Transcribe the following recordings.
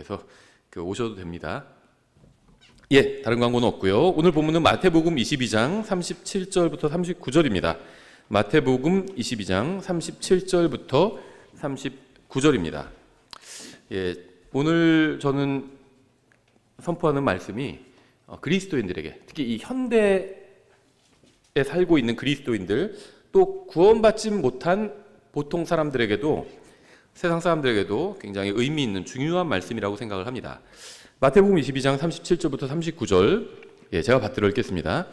그래서 오셔도 됩니다. 예, 다른 광고는 없고요. 오늘 본문은 마태복음 22장 37절부터 39절입니다. 마태복음 22장 37절부터 39절입니다. 예, 오늘 저는 선포하는 말씀이 그리스도인들에게, 특히 이 현대에 살고 있는 그리스도인들, 또 구원받지 못한 보통 사람들에게도, 세상 사람들에게도 굉장히 의미 있는 중요한 말씀이라고 생각을 합니다. 마태복음 22장 37절부터 39절, 예, 제가 받들어 읽겠습니다.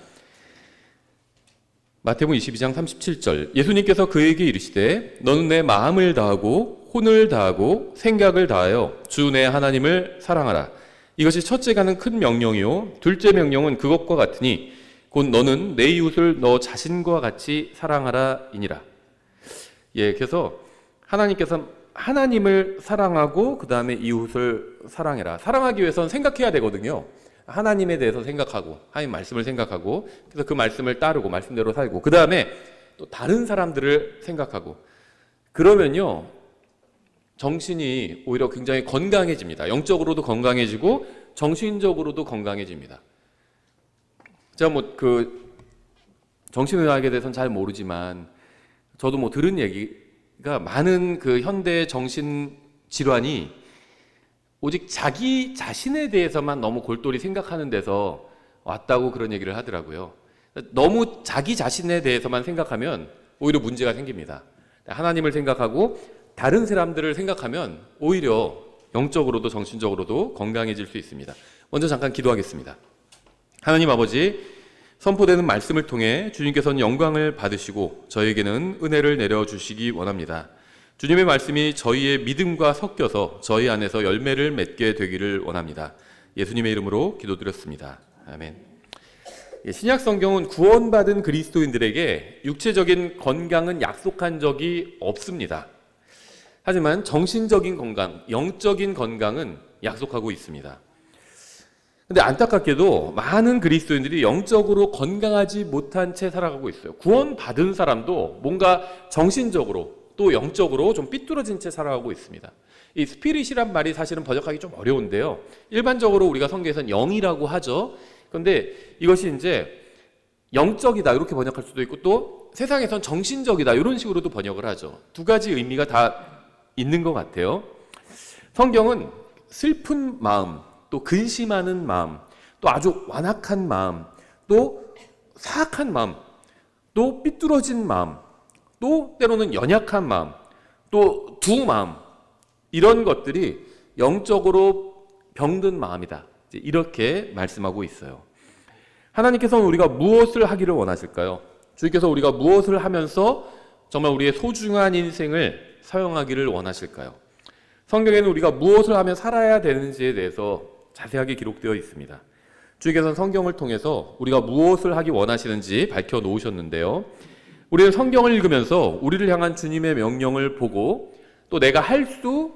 마태복음 22장 37절, 예수님께서 그에게 이르시되 너는 내 마음을 다하고 혼을 다하고 생각을 다하여 주 내 하나님을 사랑하라. 이것이 첫째가는 큰 명령이요 둘째 명령은 그것과 같으니 곧 너는 내 이웃을 너 자신과 같이 사랑하라 이니라. 예, 그래서 하나님께서 하나님을 사랑하고 그 다음에 이웃을 사랑해라. 사랑하기 위해서는 생각해야 되거든요. 하나님에 대해서 생각하고 하나님 말씀을 생각하고, 그래서 그 말씀을 따르고 말씀대로 살고, 그 다음에 또 다른 사람들을 생각하고, 그러면요 정신이 오히려 굉장히 건강해집니다. 영적으로도 건강해지고 정신적으로도 건강해집니다. 제가 정신의학에 대해서는 잘 모르지만 저도 들은 얘기가, 많은 현대 정신 질환이 오직 자기 자신에 대해서만 너무 골똘히 생각하는 데서 왔다고 그런 얘기를 하더라고요. 너무 자기 자신에 대해서만 생각하면 오히려 문제가 생깁니다. 하나님을 생각하고 다른 사람들을 생각하면 오히려 영적으로도 정신적으로도 건강해질 수 있습니다. 먼저 잠깐 기도하겠습니다. 하나님 아버지, 선포되는 말씀을 통해 주님께서는 영광을 받으시고 저에게는 은혜를 내려주시기 원합니다. 주님의 말씀이 저희의 믿음과 섞여서 저희 안에서 열매를 맺게 되기를 원합니다. 예수님의 이름으로 기도드렸습니다. 아멘. 신약 성경은 구원받은 그리스도인들에게 육체적인 건강은 약속한 적이 없습니다. 하지만 정신적인 건강, 영적인 건강은 약속하고 있습니다. 근데 안타깝게도 많은 그리스도인들이 영적으로 건강하지 못한 채 살아가고 있어요. 구원받은 사람도 뭔가 정신적으로 또 영적으로 좀 삐뚤어진 채 살아가고 있습니다. 이 스피릿이란 말이 사실은 번역하기 좀 어려운데요. 일반적으로 우리가 성경에서는 영이라고 하죠. 그런데 이것이 이제 영적이다 이렇게 번역할 수도 있고, 또 세상에선 정신적이다 이런 식으로도 번역을 하죠. 두 가지 의미가 다 있는 것 같아요. 성경은 슬픈 마음, 또 근심하는 마음, 또 아주 완악한 마음, 또 사악한 마음, 또 삐뚤어진 마음, 또 때로는 연약한 마음, 또 두 마음, 이런 것들이 영적으로 병든 마음이다, 이렇게 말씀하고 있어요. 하나님께서는 우리가 무엇을 하기를 원하실까요? 주님께서 우리가 무엇을 하면서 정말 우리의 소중한 인생을 사용하기를 원하실까요? 성경에는 우리가 무엇을 하면 살아야 되는지에 대해서 자세하게 기록되어 있습니다. 주님께서는 성경을 통해서 우리가 무엇을 하기 원하시는지 밝혀 놓으셨는데요. 우리는 성경을 읽으면서 우리를 향한 주님의 명령을 보고, 또 내가 할 수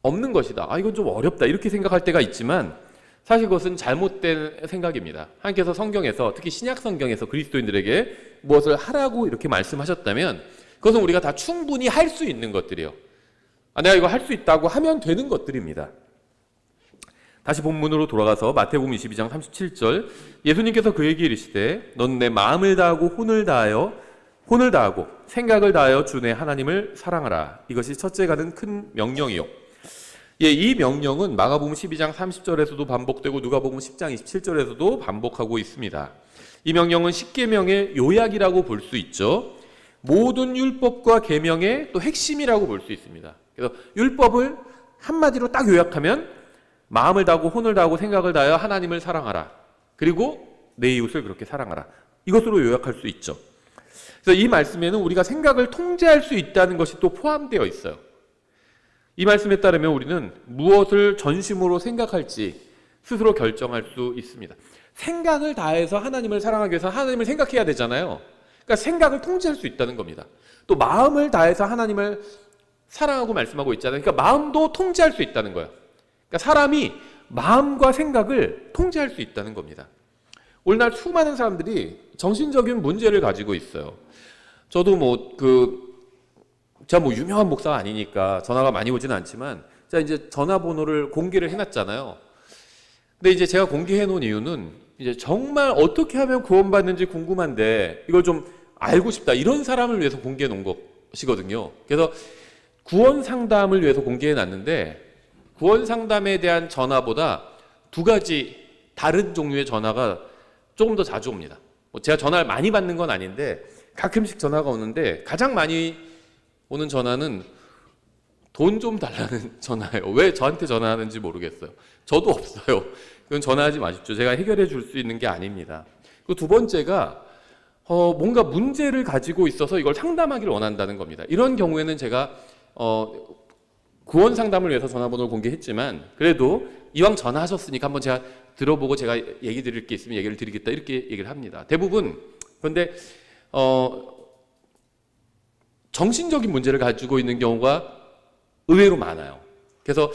없는 것이다, 이건 좀 어렵다, 이렇게 생각할 때가 있지만 사실 그것은 잘못된 생각입니다. 하나님께서 성경에서, 특히 신약 성경에서 그리스도인들에게 무엇을 하라고 이렇게 말씀하셨다면 그것은 우리가 다 충분히 할 수 있는 것들이요, 내가 이거 할 수 있다고 하면 되는 것들입니다. 다시 본문으로 돌아가서 마태복음 22장 37절, 예수님께서 그에게 이르시되 넌 내 마음을 다하고 혼을 다하고 생각을 다하여 주 내 하나님을 사랑하라. 이것이 첫째가는 큰 명령이요. 예, 이 명령은 마가복음 12장 30절에서도 반복되고 누가복음 10장 27절에서도 반복하고 있습니다. 이 명령은 십계명의 요약이라고 볼 수 있죠. 모든 율법과 계명의 또 핵심이라고 볼 수 있습니다. 그래서 율법을 한마디로 딱 요약하면 마음을 다하고 혼을 다하고 생각을 다하여 하나님을 사랑하라, 그리고 내 이웃을 그렇게 사랑하라, 이것으로 요약할 수 있죠. 그래서 이 말씀에는 우리가 생각을 통제할 수 있다는 것이 또 포함되어 있어요. 이 말씀에 따르면 우리는 무엇을 전심으로 생각할지 스스로 결정할 수 있습니다. 생각을 다해서 하나님을 사랑하기 위해서 하나님을 생각해야 되잖아요. 그러니까 생각을 통제할 수 있다는 겁니다. 또 마음을 다해서 하나님을 사랑하고 말씀하고 있잖아요. 그러니까 마음도 통제할 수 있다는 거예요. 그러니까 사람이 마음과 생각을 통제할 수 있다는 겁니다. 오늘날 수많은 사람들이 정신적인 문제를 가지고 있어요. 저도 제가 유명한 목사가 아니니까 전화가 많이 오지는 않지만 자, 이제 전화번호를 공개를 해놨잖아요. 근데 이제 제가 공개해 놓은 이유는 이제 정말 어떻게 하면 구원받는지 궁금한데 이걸 좀 알고 싶다, 이런 사람을 위해서 공개해 놓은 것이거든요. 그래서 구원 상담을 위해서 공개해 놨는데, 구원 상담에 대한 전화보다 두 가지 다른 종류의 전화가 조금 더 자주 옵니다. 뭐 제가 전화를 많이 받는 건 아닌데 가끔씩 전화가 오는데, 가장 많이 오는 전화는 돈 좀 달라는 전화예요. 왜 저한테 전화하는지 모르겠어요. 저도 없어요. 그건 전화하지 마십시오. 제가 해결해 줄 수 있는 게 아닙니다. 그 두 번째가 뭔가 문제를 가지고 있어서 이걸 상담하기를 원한다는 겁니다. 이런 경우에는 제가 구원 상담을 위해서 전화번호를 공개했지만, 그래도 이왕 전화하셨으니까 한번 제가 들어보고 제가 얘기 드릴 게 있으면 얘기를 드리겠다, 이렇게 얘기를 합니다. 대부분. 그런데 정신적인 문제를 가지고 있는 경우가 의외로 많아요. 그래서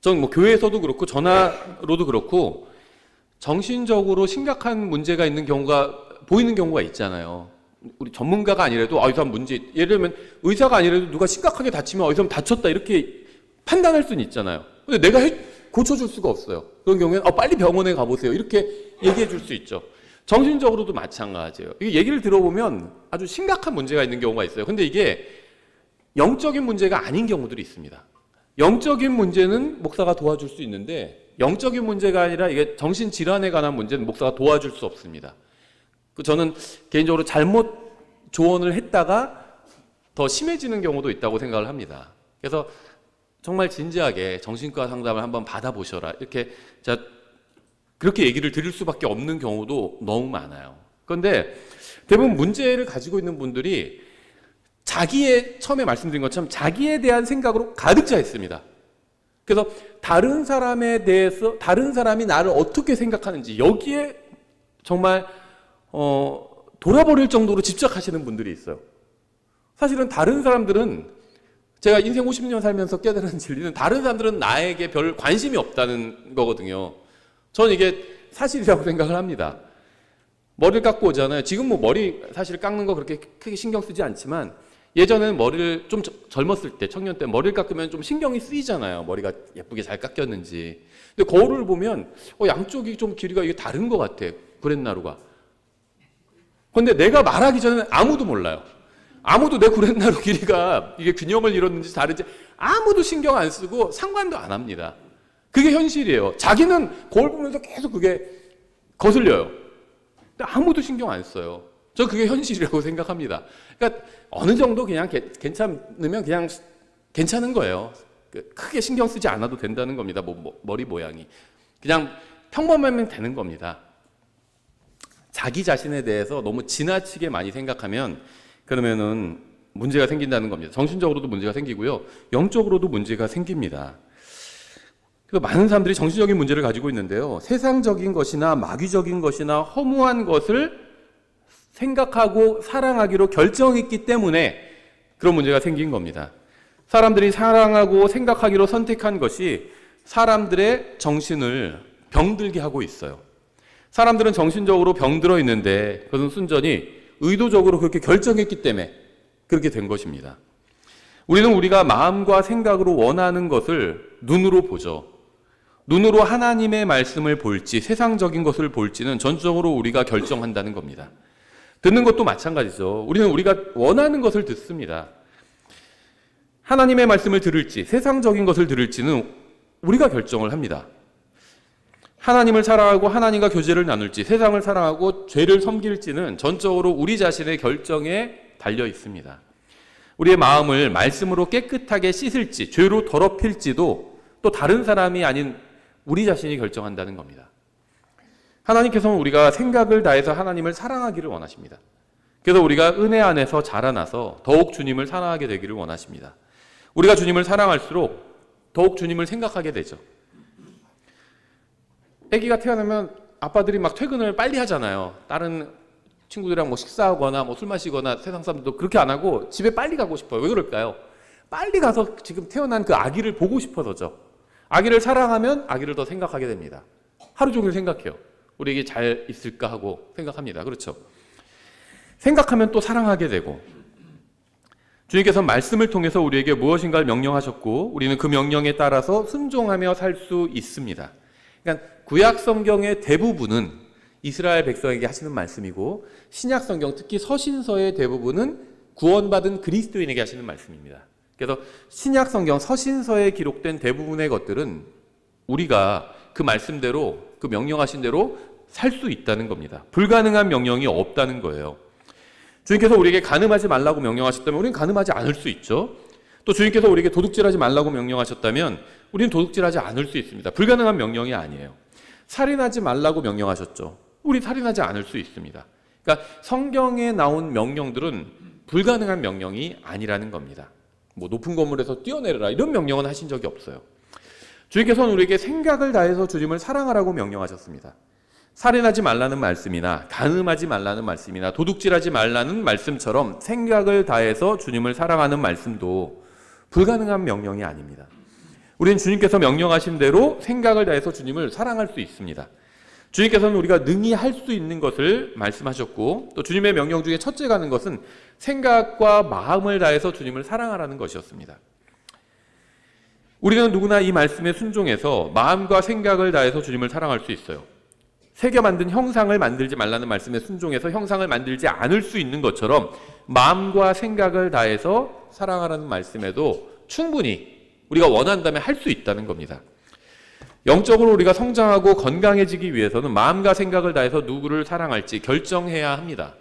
전 뭐 교회에서도 그렇고 전화로도 그렇고 정신적으로 심각한 문제가 있는 경우가 보이는 경우가 있잖아요. 우리 전문가가 아니라도 이 사람 문제, 예를 들면 의사가 아니라도 누가 심각하게 다치면 이 사람 다쳤다, 이렇게 판단할 수는 있잖아요. 근데 내가 고쳐줄 수가 없어요. 그런 경우에는 빨리 병원에 가보세요, 이렇게 얘기해 줄 수 있죠. 정신적으로도 마찬가지예요. 이게 얘기를 들어보면 아주 심각한 문제가 있는 경우가 있어요. 근데 이게 영적인 문제가 아닌 경우들이 있습니다. 영적인 문제는 목사가 도와줄 수 있는데, 영적인 문제가 아니라 이게 정신질환에 관한 문제는 목사가 도와줄 수 없습니다. 저는 개인적으로 잘못 조언을 했다가 더 심해지는 경우도 있다고 생각을 합니다. 그래서 정말 진지하게 정신과 상담을 한번 받아보셔라, 이렇게 제가 그렇게 얘기를 드릴 수밖에 없는 경우도 너무 많아요. 그런데 대부분 문제를 가지고 있는 분들이 자기의, 처음에 말씀드린 것처럼 자기에 대한 생각으로 가득 차 있습니다. 그래서 다른 사람에 대해서, 다른 사람이 나를 어떻게 생각하는지 여기에 정말 돌아버릴 정도로 집착하시는 분들이 있어요. 사실은 다른 사람들은, 제가 인생 50년 살면서 깨달은 진리는 다른 사람들은 나에게 별 관심이 없다는 거거든요. 저는 이게 사실이라고 생각을 합니다. 머리를 깎고 오잖아요. 지금 뭐 머리 사실 깎는 거 그렇게 크게 신경 쓰지 않지만, 예전에는 머리를 좀 젊었을 때, 청년 때 머리를 깎으면 좀 신경이 쓰이잖아요. 머리가 예쁘게 잘 깎였는지. 근데 거울을 보면 양쪽이 좀 길이가 이게 다른 것 같아, 구렛나루가. 근데 내가 말하기 전에는 아무도 몰라요. 아무도 내 구렛나루 길이가 이게 균형을 이뤘는지 다른지 아무도 신경 안 쓰고 상관도 안 합니다. 그게 현실이에요. 자기는 거울 보면서 계속 그게 거슬려요. 근데 아무도 신경 안 써요. 저 그게 현실이라고 생각합니다. 그러니까 어느 정도 그냥 괜찮으면 그냥 괜찮은 거예요. 크게 신경 쓰지 않아도 된다는 겁니다. 머리 모양이. 그냥 평범하면 되는 겁니다. 자기 자신에 대해서 너무 지나치게 많이 생각하면 그러면은 문제가 생긴다는 겁니다. 정신적으로도 문제가 생기고요. 영적으로도 문제가 생깁니다. 많은 사람들이 정신적인 문제를 가지고 있는데요. 세상적인 것이나 마귀적인 것이나 허무한 것을 생각하고 사랑하기로 결정했기 때문에 그런 문제가 생긴 겁니다. 사람들이 사랑하고 생각하기로 선택한 것이 사람들의 정신을 병들게 하고 있어요. 사람들은 정신적으로 병들어 있는데 그것은 순전히 의도적으로 그렇게 결정했기 때문에 그렇게 된 것입니다. 우리는 우리가 마음과 생각으로 원하는 것을 눈으로 보죠. 눈으로 하나님의 말씀을 볼지 세상적인 것을 볼지는 전적으로 우리가 결정한다는 겁니다. 듣는 것도 마찬가지죠. 우리는 우리가 원하는 것을 듣습니다. 하나님의 말씀을 들을지 세상적인 것을 들을지는 우리가 결정을 합니다. 하나님을 사랑하고 하나님과 교제를 나눌지 세상을 사랑하고 죄를 섬길지는 전적으로 우리 자신의 결정에 달려 있습니다. 우리의 마음을 말씀으로 깨끗하게 씻을지 죄로 더럽힐지도 또 다른 사람이 아닌 우리 자신이 결정한다는 겁니다. 하나님께서는 우리가 생각을 다해서 하나님을 사랑하기를 원하십니다. 그래서 우리가 은혜 안에서 자라나서 더욱 주님을 사랑하게 되기를 원하십니다. 우리가 주님을 사랑할수록 더욱 주님을 생각하게 되죠. 아기가 태어나면 아빠들이 막 퇴근을 빨리 하잖아요. 다른 친구들이랑 뭐 식사하거나 뭐 술 마시거나 세상 사람들도 그렇게 안 하고 집에 빨리 가고 싶어요. 왜 그럴까요? 빨리 가서 지금 태어난 그 아기를 보고 싶어서죠. 아기를 사랑하면 아기를 더 생각하게 됩니다. 하루 종일 생각해요. 우리 애기 잘 있을까 하고 생각합니다. 그렇죠? 생각하면 또 사랑하게 되고 주님께서 말씀을 통해서 우리에게 무엇인가를 명령하셨고 우리는 그 명령에 따라서 순종하며 살 수 있습니다. 그러니까 구약 성경의 대부분은 이스라엘 백성에게 하시는 말씀이고 신약 성경, 특히 서신서의 대부분은 구원받은 그리스도인에게 하시는 말씀입니다. 그래서 신약 성경 서신서에 기록된 대부분의 것들은 우리가 그 말씀대로, 그 명령하신 대로 살 수 있다는 겁니다. 불가능한 명령이 없다는 거예요. 주님께서 우리에게 간음하지 말라고 명령하셨다면 우리는 간음하지 않을 수 있죠. 또 주님께서 우리에게 도둑질하지 말라고 명령하셨다면 우리는 도둑질하지 않을 수 있습니다. 불가능한 명령이 아니에요. 살인하지 말라고 명령하셨죠. 우리 살인하지 않을 수 있습니다. 그러니까 성경에 나온 명령들은 불가능한 명령이 아니라는 겁니다. 뭐 높은 건물에서 뛰어내려라 이런 명령은 하신 적이 없어요. 주님께서는 우리에게 생각을 다해서 주님을 사랑하라고 명령하셨습니다. 살인하지 말라는 말씀이나 간음하지 말라는 말씀이나 도둑질하지 말라는 말씀처럼 생각을 다해서 주님을 사랑하는 말씀도 불가능한 명령이 아닙니다. 우리는 주님께서 명령하신 대로 생각을 다해서 주님을 사랑할 수 있습니다. 주님께서는 우리가 능히 할 수 있는 것을 말씀하셨고 또 주님의 명령 중에 첫째 가는 것은 생각과 마음을 다해서 주님을 사랑하라는 것이었습니다. 우리는 누구나 이 말씀에 순종해서 마음과 생각을 다해서 주님을 사랑할 수 있어요. 새겨 만든 형상을 만들지 말라는 말씀에 순종해서 형상을 만들지 않을 수 있는 것처럼 마음과 생각을 다해서 사랑하라는 말씀에도 충분히 우리가 원한다면 할 수 있다는 겁니다. 영적으로 우리가 성장하고 건강해지기 위해서는 마음과 생각을 다해서 누구를 사랑할지 결정해야 합니다.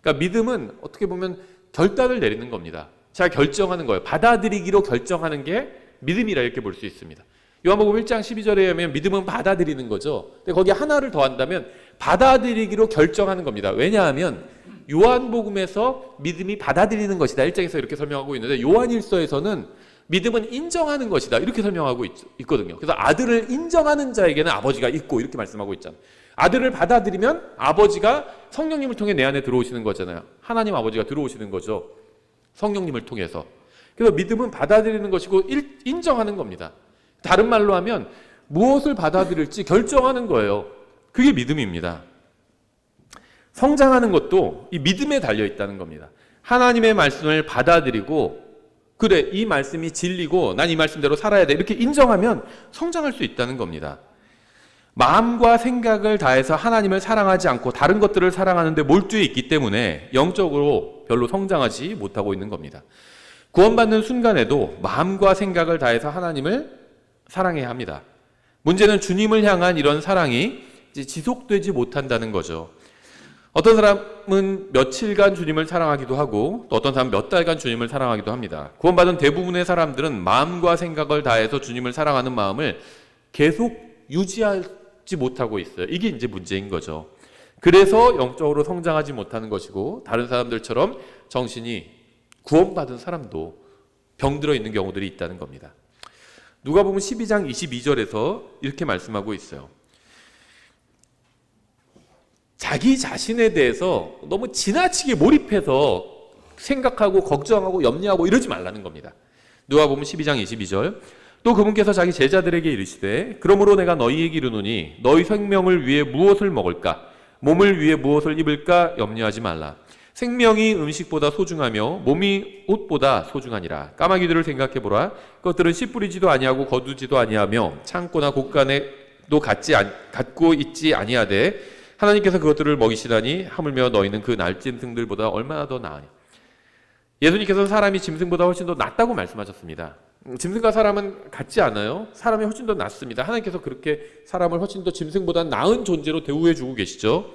그러니까 믿음은 어떻게 보면 결단을 내리는 겁니다. 제가 결정하는 거예요. 받아들이기로 결정하는 게 믿음이라 이렇게 볼 수 있습니다. 요한복음 1장 12절에 하면 믿음은 받아들이는 거죠. 근데 거기에 하나를 더한다면 받아들이기로 결정하는 겁니다. 왜냐하면 요한복음에서 믿음이 받아들이는 것이다 1장에서 이렇게 설명하고 있는데 요한일서에서는 믿음은 인정하는 것이다 이렇게 설명하고 있거든요. 그래서 아들을 인정하는 자에게는 아버지가 있고 이렇게 말씀하고 있잖아요. 아들을 받아들이면 아버지가 성령님을 통해 내 안에 들어오시는 거잖아요. 하나님 아버지가 들어오시는 거죠. 성령님을 통해서. 그래서 믿음은 받아들이는 것이고 인정하는 겁니다. 다른 말로 하면 무엇을 받아들일지 결정하는 거예요. 그게 믿음입니다. 성장하는 것도 이 믿음에 달려 있다는 겁니다. 하나님의 말씀을 받아들이고 그래 이 말씀이 진리고 난 이 말씀대로 살아야 돼 이렇게 인정하면 성장할 수 있다는 겁니다. 마음과 생각을 다해서 하나님을 사랑하지 않고 다른 것들을 사랑하는데 몰두해 있기 때문에 영적으로 별로 성장하지 못하고 있는 겁니다. 구원받는 순간에도 마음과 생각을 다해서 하나님을 사랑해야 합니다. 문제는 주님을 향한 이런 사랑이 이제 지속되지 못한다는 거죠. 어떤 사람은 며칠간 주님을 사랑하기도 하고 또 어떤 사람은 몇 달간 주님을 사랑하기도 합니다. 구원받은 대부분의 사람들은 마음과 생각을 다해서 주님을 사랑하는 마음을 계속 유지하지 못하고 있어요. 이게 이제 문제인 거죠. 그래서 영적으로 성장하지 못하는 것이고 다른 사람들처럼 정신이 구원받은 사람도 병들어 있는 경우들이 있다는 겁니다. 누가복음 12장 22절에서 이렇게 말씀하고 있어요. 자기 자신에 대해서 너무 지나치게 몰입해서 생각하고 걱정하고 염려하고 이러지 말라는 겁니다. 누가복음 12장 22절 또 그분께서 자기 제자들에게 이르시되 그러므로 내가 너희에게 이르노니 너희 생명을 위해 무엇을 먹을까 몸을 위해 무엇을 입을까 염려하지 말라. 생명이 음식보다 소중하며 몸이 옷보다 소중하니라. 까마귀들을 생각해보라. 그것들은 씨 뿌리지도 아니하고 거두지도 아니하며 창고나 곳간에도 갖고 있지 아니하되 하나님께서 그것들을 먹이시다니 하물며 너희는 그 날짐승들보다 얼마나 더 나으냐. 예수님께서는 사람이 짐승보다 훨씬 더 낫다고 말씀하셨습니다. 짐승과 사람은 같지 않아요. 사람이 훨씬 더 낫습니다. 하나님께서 그렇게 사람을 훨씬 더 짐승보다 나은 존재로 대우해 주고 계시죠.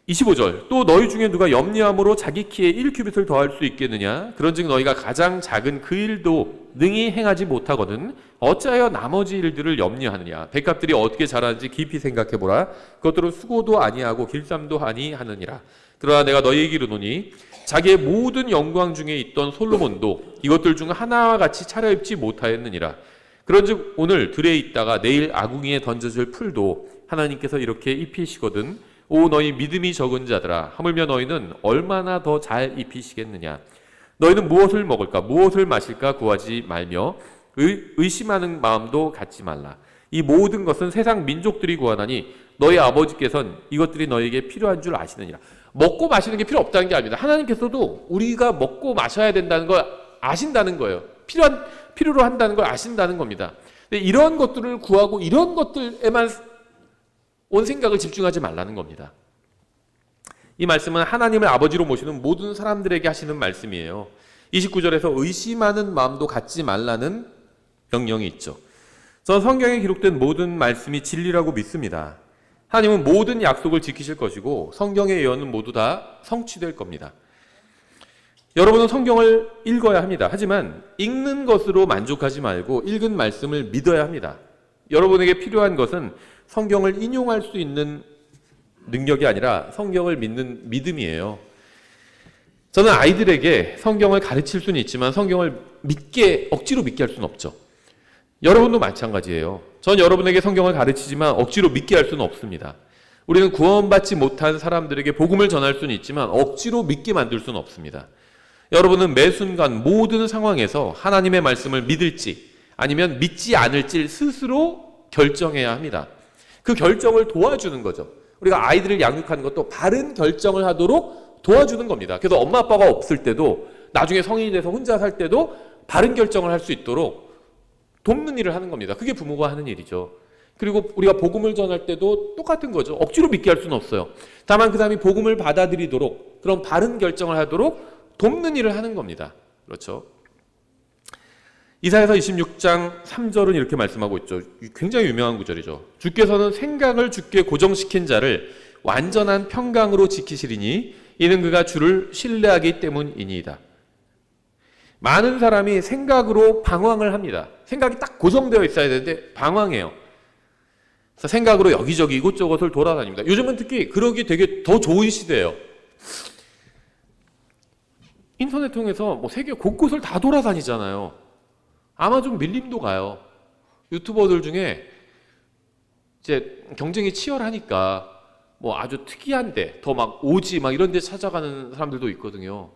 25절 또 너희 중에 누가 염려함으로 자기 키에 1규빗을 더할 수 있겠느냐. 그런즉 너희가 가장 작은 그 일도 능히 행하지 못하거든 어찌하여 나머지 일들을 염려하느냐. 백합들이 어떻게 자라는지 깊이 생각해보라. 그것들은 수고도 아니하고 길쌈도 아니하느니라. 그러나 내가 너희에게 이르노니 자기의 모든 영광 중에 있던 솔로몬도 이것들 중 하나와 같이 차려입지 못하였느니라. 그런즉 오늘 들에 있다가 내일 아궁이에 던져질 풀도 하나님께서 이렇게 입히시거든. 오 너희 믿음이 적은 자들아 하물며 너희는 얼마나 더 잘 입히시겠느냐. 너희는 무엇을 먹을까 무엇을 마실까 구하지 말며 의심하는 마음도 갖지 말라. 이 모든 것은 세상 민족들이 구하나니 너희 아버지께서는 이것들이 너희에게 필요한 줄 아시느니라. 먹고 마시는 게 필요 없다는 게 아닙니다. 하나님께서도 우리가 먹고 마셔야 된다는 걸 아신다는 거예요. 필요로 한다는 걸 아신다는 겁니다. 근데 이런 것들을 구하고 이런 것들에만 온 생각을 집중하지 말라는 겁니다. 이 말씀은 하나님을 아버지로 모시는 모든 사람들에게 하시는 말씀이에요. 29절에서 의심하는 마음도 갖지 말라는 명령이 있죠. 저는 성경에 기록된 모든 말씀이 진리라고 믿습니다. 하나님은 모든 약속을 지키실 것이고 성경의 예언은 모두 다 성취될 겁니다. 여러분은 성경을 읽어야 합니다. 하지만 읽는 것으로 만족하지 말고 읽은 말씀을 믿어야 합니다. 여러분에게 필요한 것은 성경을 인용할 수 있는 능력이 아니라 성경을 믿는 믿음이에요. 저는 아이들에게 성경을 가르칠 수는 있지만 성경을 억지로 믿게 할 수는 없죠. 여러분도 마찬가지예요. 전 여러분에게 성경을 가르치지만 억지로 믿게 할 수는 없습니다. 우리는 구원받지 못한 사람들에게 복음을 전할 수는 있지만 억지로 믿게 만들 수는 없습니다. 여러분은 매 순간 모든 상황에서 하나님의 말씀을 믿을지 아니면 믿지 않을지 스스로 결정해야 합니다. 그 결정을 도와주는 거죠. 우리가 아이들을 양육하는 것도 바른 결정을 하도록 도와주는 겁니다. 그래서 엄마 아빠가 없을 때도 나중에 성인이 돼서 혼자 살 때도 바른 결정을 할 수 있도록 돕는 일을 하는 겁니다. 그게 부모가 하는 일이죠. 그리고 우리가 복음을 전할 때도 똑같은 거죠. 억지로 믿게 할 수는 없어요. 다만 그 사람이 복음을 받아들이도록 그런 바른 결정을 하도록 돕는 일을 하는 겁니다. 그렇죠? 이사야서 26장 3절은 이렇게 말씀하고 있죠. 굉장히 유명한 구절이죠. 주께서는 생각을 주께 고정시킨 자를 완전한 평강으로 지키시리니 이는 그가 주를 신뢰하기 때문이니이다. 많은 사람이 생각으로 방황을 합니다. 생각이 딱 고정되어 있어야 되는데 방황해요. 그래서 생각으로 여기저기 이곳저곳을 돌아다닙니다. 요즘은 특히 그러기 되게 더 좋은 시대예요. 인터넷 통해서 뭐 세계 곳곳을 다 돌아다니잖아요. 아마존 밀림도 가요. 유튜버들 중에 이제 경쟁이 치열하니까 뭐 아주 특이한데 더 막 오지 막 이런 데 찾아가는 사람들도 있거든요.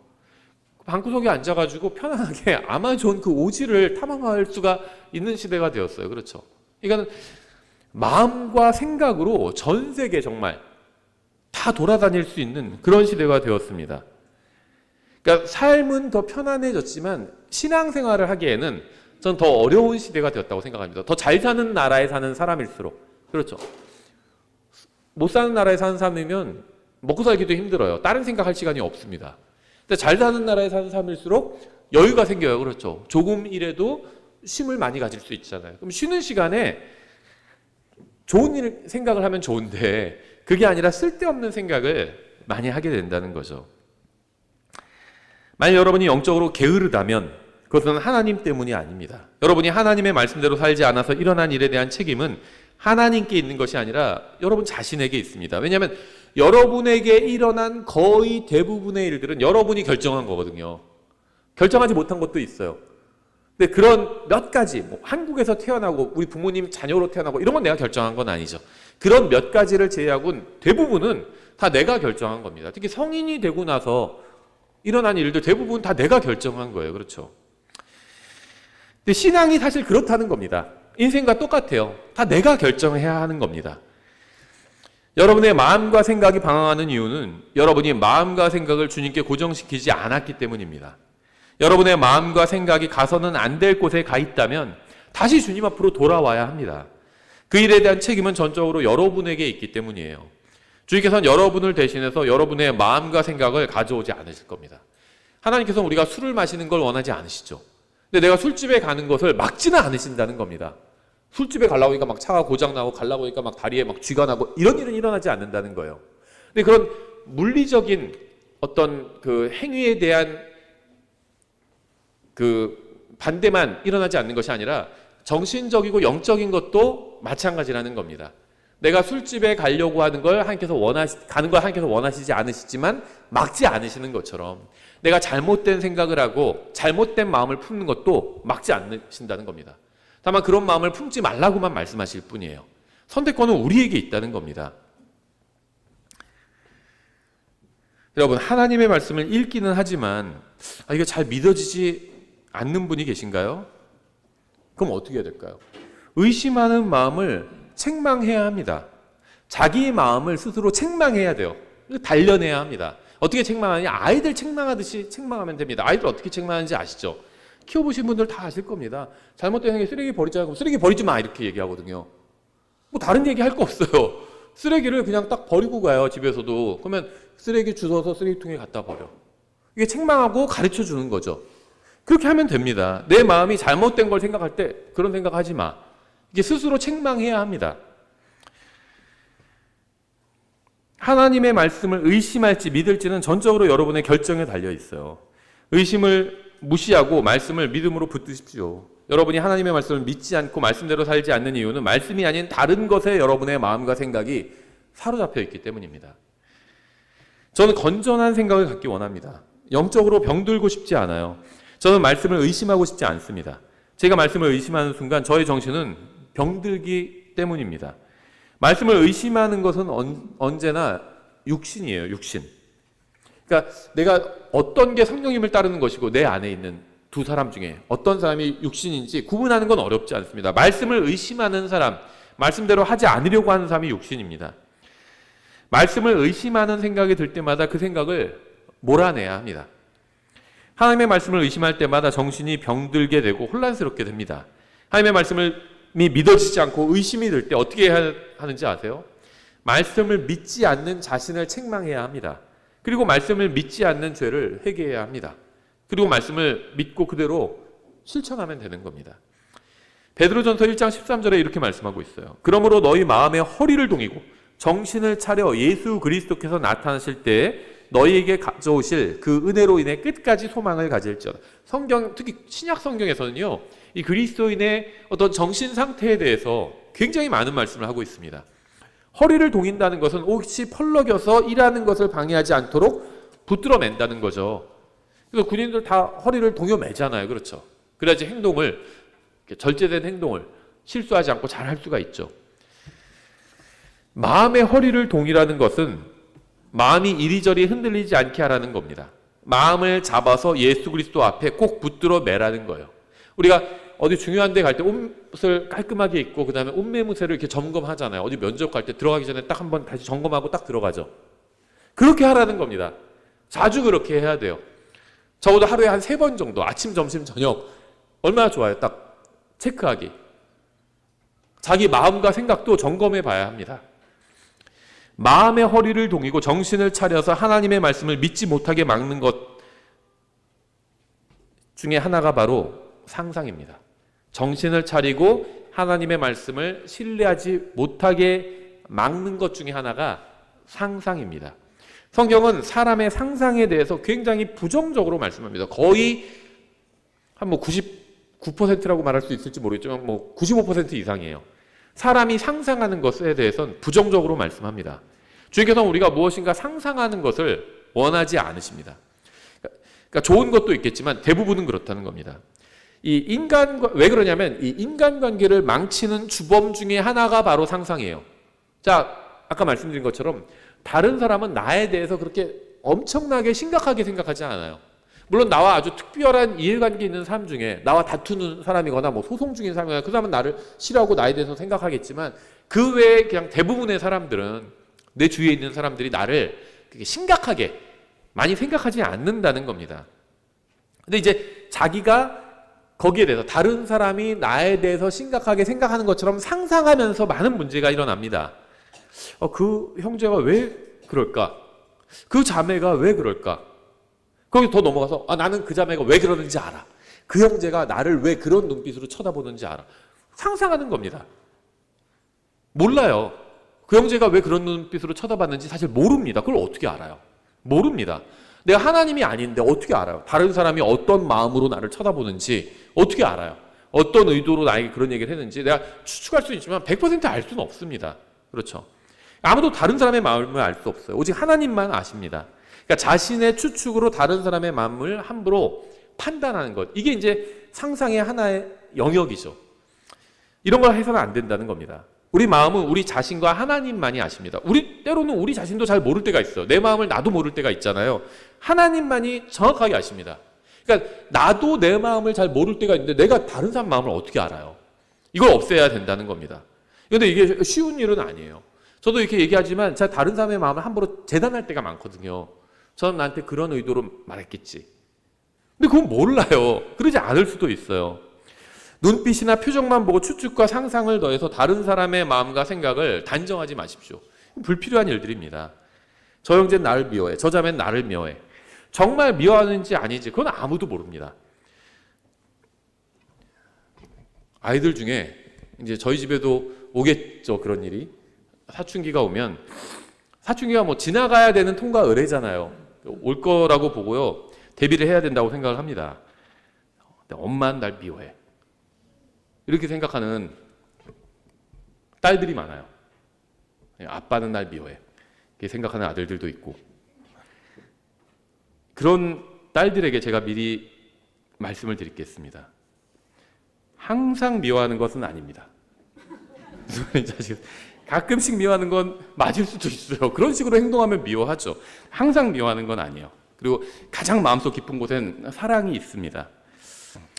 방구석에 앉아가지고 편안하게 아마존 그 오지를 탐험할 수가 있는 시대가 되었어요. 그렇죠? 그러니까 마음과 생각으로 전 세계 정말 다 돌아다닐 수 있는 그런 시대가 되었습니다. 그러니까 삶은 더 편안해졌지만 신앙생활을 하기에는 전 더 어려운 시대가 되었다고 생각합니다. 더 잘 사는 나라에 사는 사람일수록. 그렇죠? 못 사는 나라에 사는 사람이면 먹고 살기도 힘들어요. 다른 생각할 시간이 없습니다. 근데 잘 사는 나라에 사는 사람일수록 여유가 생겨요. 그렇죠? 조금 일해도 쉼을 많이 가질 수 있잖아요. 그럼 쉬는 시간에 좋은 일 생각을 하면 좋은데 그게 아니라 쓸데없는 생각을 많이 하게 된다는 거죠. 만약 여러분이 영적으로 게으르다면 그것은 하나님 때문이 아닙니다. 여러분이 하나님의 말씀대로 살지 않아서 일어난 일에 대한 책임은 하나님께 있는 것이 아니라 여러분 자신에게 있습니다. 왜냐하면 여러분에게 일어난 거의 대부분의 일들은 여러분이 결정한 거거든요. 결정하지 못한 것도 있어요. 근데 그런 몇 가지, 뭐 한국에서 태어나고 우리 부모님 자녀로 태어나고 이런 건 내가 결정한 건 아니죠. 그런 몇 가지를 제외하고는 대부분은 다 내가 결정한 겁니다. 특히 성인이 되고 나서 일어난 일들 대부분 다 내가 결정한 거예요. 그렇죠? 근데 신앙이 사실 그렇다는 겁니다. 인생과 똑같아요. 다 내가 결정해야 하는 겁니다. 여러분의 마음과 생각이 방황하는 이유는 여러분이 마음과 생각을 주님께 고정시키지 않았기 때문입니다. 여러분의 마음과 생각이 가서는 안 될 곳에 가 있다면 다시 주님 앞으로 돌아와야 합니다. 그 일에 대한 책임은 전적으로 여러분에게 있기 때문이에요. 주님께서는 여러분을 대신해서 여러분의 마음과 생각을 가져오지 않으실 겁니다. 하나님께서는 우리가 술을 마시는 걸 원하지 않으시죠. 근데 내가 술집에 가는 것을 막지는 않으신다는 겁니다. 술집에 가려고 하니까 막 차가 고장나고 가려고 하니까 막 다리에 막 쥐가 나고 이런 일은 일어나지 않는다는 거예요. 근데 그런 물리적인 어떤 그 행위에 대한 그 반대만 일어나지 않는 것이 아니라 정신적이고 영적인 것도 마찬가지라는 겁니다. 내가 술집에 가려고 하는 걸 하나님께서 원하시지 않으시지만 막지 않으시는 것처럼 내가 잘못된 생각을 하고 잘못된 마음을 품는 것도 막지 않으신다는 겁니다. 다만 그런 마음을 품지 말라고만 말씀하실 뿐이에요. 선택권은 우리에게 있다는 겁니다. 여러분, 하나님의 말씀을 읽기는 하지만 이게 잘 믿어지지 않는 분이 계신가요? 그럼 어떻게 해야 될까요? 의심하는 마음을 책망해야 합니다. 자기 마음을 스스로 책망해야 돼요. 단련해야 합니다. 어떻게 책망하냐? 아이들 책망하듯이 책망하면 됩니다. 아이들 어떻게 책망하는지 아시죠? 키워보신 분들 다 아실 겁니다. 잘못된 행위 쓰레기 버리자 하고 쓰레기 버리지 마 이렇게 얘기하거든요. 뭐 다른 얘기 할 거 없어요. 쓰레기를 그냥 딱 버리고 가요. 집에서도. 그러면 쓰레기 주워서 쓰레기통에 갖다 버려. 이게 책망하고 가르쳐 주는 거죠. 그렇게 하면 됩니다. 내 마음이 잘못된 걸 생각할 때 그런 생각하지 마. 이게 스스로 책망해야 합니다. 하나님의 말씀을 의심할지 믿을지는 전적으로 여러분의 결정에 달려 있어요. 의심을 무시하고 말씀을 믿음으로 붙드십시오. 여러분이 하나님의 말씀을 믿지 않고 말씀대로 살지 않는 이유는 말씀이 아닌 다른 것에 여러분의 마음과 생각이 사로잡혀 있기 때문입니다. 저는 건전한 생각을 갖기 원합니다. 영적으로 병들고 싶지 않아요. 저는 말씀을 의심하고 싶지 않습니다. 제가 말씀을 의심하는 순간 저의 정신은 병들기 때문입니다. 말씀을 의심하는 것은 언제나 육신이에요. 육신. 그러니까 내가 어떤 게 성령님을 따르는 것이고 내 안에 있는 두 사람 중에 어떤 사람이 육신인지 구분하는 건 어렵지 않습니다. 말씀을 의심하는 사람, 말씀대로 하지 않으려고 하는 사람이 육신입니다. 말씀을 의심하는 생각이 들 때마다 그 생각을 몰아내야 합니다. 하나님의 말씀을 의심할 때마다 정신이 병들게 되고 혼란스럽게 됩니다. 하나님의 말씀이 믿어지지 않고 의심이 들 때 어떻게 해야 하는지 아세요? 말씀을 믿지 않는 자신을 책망해야 합니다. 그리고 말씀을 믿지 않는 죄를 회개해야 합니다. 그리고 말씀을 믿고 그대로 실천하면 되는 겁니다. 베드로전서 1장 13절에 이렇게 말씀하고 있어요. 그러므로 너희 마음의 허리를 동이고 정신을 차려 예수 그리스도께서 나타나실 때에 너희에게 가져오실 그 은혜로 인해 끝까지 소망을 가질지어다. 성경, 특히 신약 성경에서는요, 이 그리스도인의 어떤 정신 상태에 대해서 굉장히 많은 말씀을 하고 있습니다. 허리를 동인다는 것은 혹시 펄럭여서 일하는 것을 방해하지 않도록 붙들어낸다는 거죠. 그래서 군인들 다 허리를 동여 매잖아요. 그렇죠? 그래야지 행동을, 절제된 행동을 실수하지 않고 잘 할 수가 있죠. 마음의 허리를 동이라는 것은 마음이 이리저리 흔들리지 않게 하라는 겁니다. 마음을 잡아서 예수 그리스도 앞에 꼭 붙들어 매라는 거예요. 우리가 어디 중요한 데 갈 때 옷을 깔끔하게 입고 그 다음에 옷매무새를 이렇게 점검하잖아요. 어디 면접 갈 때 들어가기 전에 딱 한번 다시 점검하고 딱 들어가죠. 그렇게 하라는 겁니다. 자주 그렇게 해야 돼요. 적어도 하루에 한 3번 정도, 아침, 점심, 저녁. 얼마나 좋아요. 딱 체크하기. 자기 마음과 생각도 점검해 봐야 합니다. 마음의 허리를 동이고 정신을 차려서 하나님의 말씀을 믿지 못하게 막는 것 중에 하나가 바로 상상입니다. 정신을 차리고 하나님의 말씀을 신뢰하지 못하게 막는 것 중에 하나가 상상입니다. 성경은 사람의 상상에 대해서 굉장히 부정적으로 말씀합니다. 거의 한 99%라고 말할 수 있을지 모르겠지만 95% 이상이에요. 사람이 상상하는 것에 대해서는 부정적으로 말씀합니다. 주님께서는 우리가 무엇인가 상상하는 것을 원하지 않으십니다. 그러니까 좋은 것도 있겠지만 대부분은 그렇다는 겁니다. 왜 그러냐면 이 인간관계를 망치는 주범 중에 하나가 바로 상상이에요. 자, 아까 말씀드린 것처럼 다른 사람은 나에 대해서 그렇게 엄청나게 심각하게 생각하지 않아요. 물론 나와 아주 특별한 이해관계 있는 사람 중에 나와 다투는 사람이거나 소송 중인 사람이거나 그 사람은 나를 싫어하고 나에 대해서 생각하겠지만 그 외에 그냥 대부분의 사람들은 내 주위에 있는 사람들이 나를 그렇게 심각하게 많이 생각하지 않는다는 겁니다. 근데 이제 자기가 거기에 대해서 다른 사람이 나에 대해서 심각하게 생각하는 것처럼 상상하면서 많은 문제가 일어납니다. 그 형제가 왜 그럴까? 그 자매가 왜 그럴까? 거기 더 넘어가서 나는 그 자매가 왜 그러는지 알아. 그 형제가 나를 왜 그런 눈빛으로 쳐다보는지 알아. 상상하는 겁니다. 몰라요. 그 형제가 왜 그런 눈빛으로 쳐다봤는지 사실 모릅니다. 그걸 어떻게 알아요? 모릅니다. 내가 하나님이 아닌데 어떻게 알아요? 다른 사람이 어떤 마음으로 나를 쳐다보는지 어떻게 알아요? 어떤 의도로 나에게 그런 얘기를 했는지 내가 추측할 수는 있지만 100% 알 수는 없습니다. 그렇죠? 아무도 다른 사람의 마음을 알 수 없어요. 오직 하나님만 아십니다. 그러니까 자신의 추측으로 다른 사람의 마음을 함부로 판단하는 것. 이게 이제 상상의 하나의 영역이죠. 이런 걸 해서는 안 된다는 겁니다. 우리 마음은 우리 자신과 하나님만이 아십니다. 때로는 우리 자신도 잘 모를 때가 있어요. 내 마음을 나도 모를 때가 있잖아요. 하나님만이 정확하게 아십니다. 그러니까 나도 내 마음을 잘 모를 때가 있는데 내가 다른 사람 마음을 어떻게 알아요? 이걸 없애야 된다는 겁니다. 그런데 이게 쉬운 일은 아니에요. 저도 이렇게 얘기하지만 제가 다른 사람의 마음을 함부로 재단할 때가 많거든요. 저는 나한테 그런 의도로 말했겠지. 근데 그건 몰라요. 그러지 않을 수도 있어요. 눈빛이나 표정만 보고 추측과 상상을 더해서 다른 사람의 마음과 생각을 단정하지 마십시오. 불필요한 일들입니다. 저 형제는 나를 미워해. 저 자매는 나를 미워해. 정말 미워하는지 아닌지 그건 아무도 모릅니다. 아이들 중에 이제 저희 집에도 오겠죠. 그런 일이. 사춘기가 오면 사춘기가 뭐 지나가야 되는 통과 의례잖아요. 올 거라고 보고요. 대비를 해야 된다고 생각을 합니다. 근데 엄마는 날 미워해. 이렇게 생각하는 딸들이 많아요. 아빠는 날 미워해. 이렇게 생각하는 아들들도 있고. 그런 딸들에게 제가 미리 말씀을 드리겠습니다. 항상 미워하는 것은 아닙니다. 가끔씩 미워하는 건 맞을 수도 있어요. 그런 식으로 행동하면 미워하죠. 항상 미워하는 건 아니에요. 그리고 가장 마음속 깊은 곳엔 사랑이 있습니다.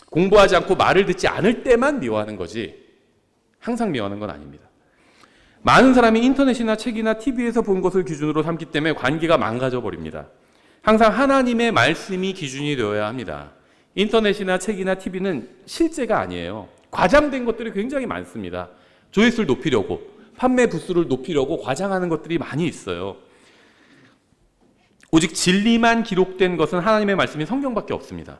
공부하지 않고 말을 듣지 않을 때만 미워하는 거지 항상 미워하는 건 아닙니다. 많은 사람이 인터넷이나 책이나 TV에서 본 것을 기준으로 삼기 때문에 관계가 망가져 버립니다. 항상 하나님의 말씀이 기준이 되어야 합니다. 인터넷이나 책이나 TV는 실제가 아니에요. 과장된 것들이 굉장히 많습니다. 조회수를 높이려고, 판매 부수를 높이려고 과장하는 것들이 많이 있어요. 오직 진리만 기록된 것은 하나님의 말씀인 성경밖에 없습니다.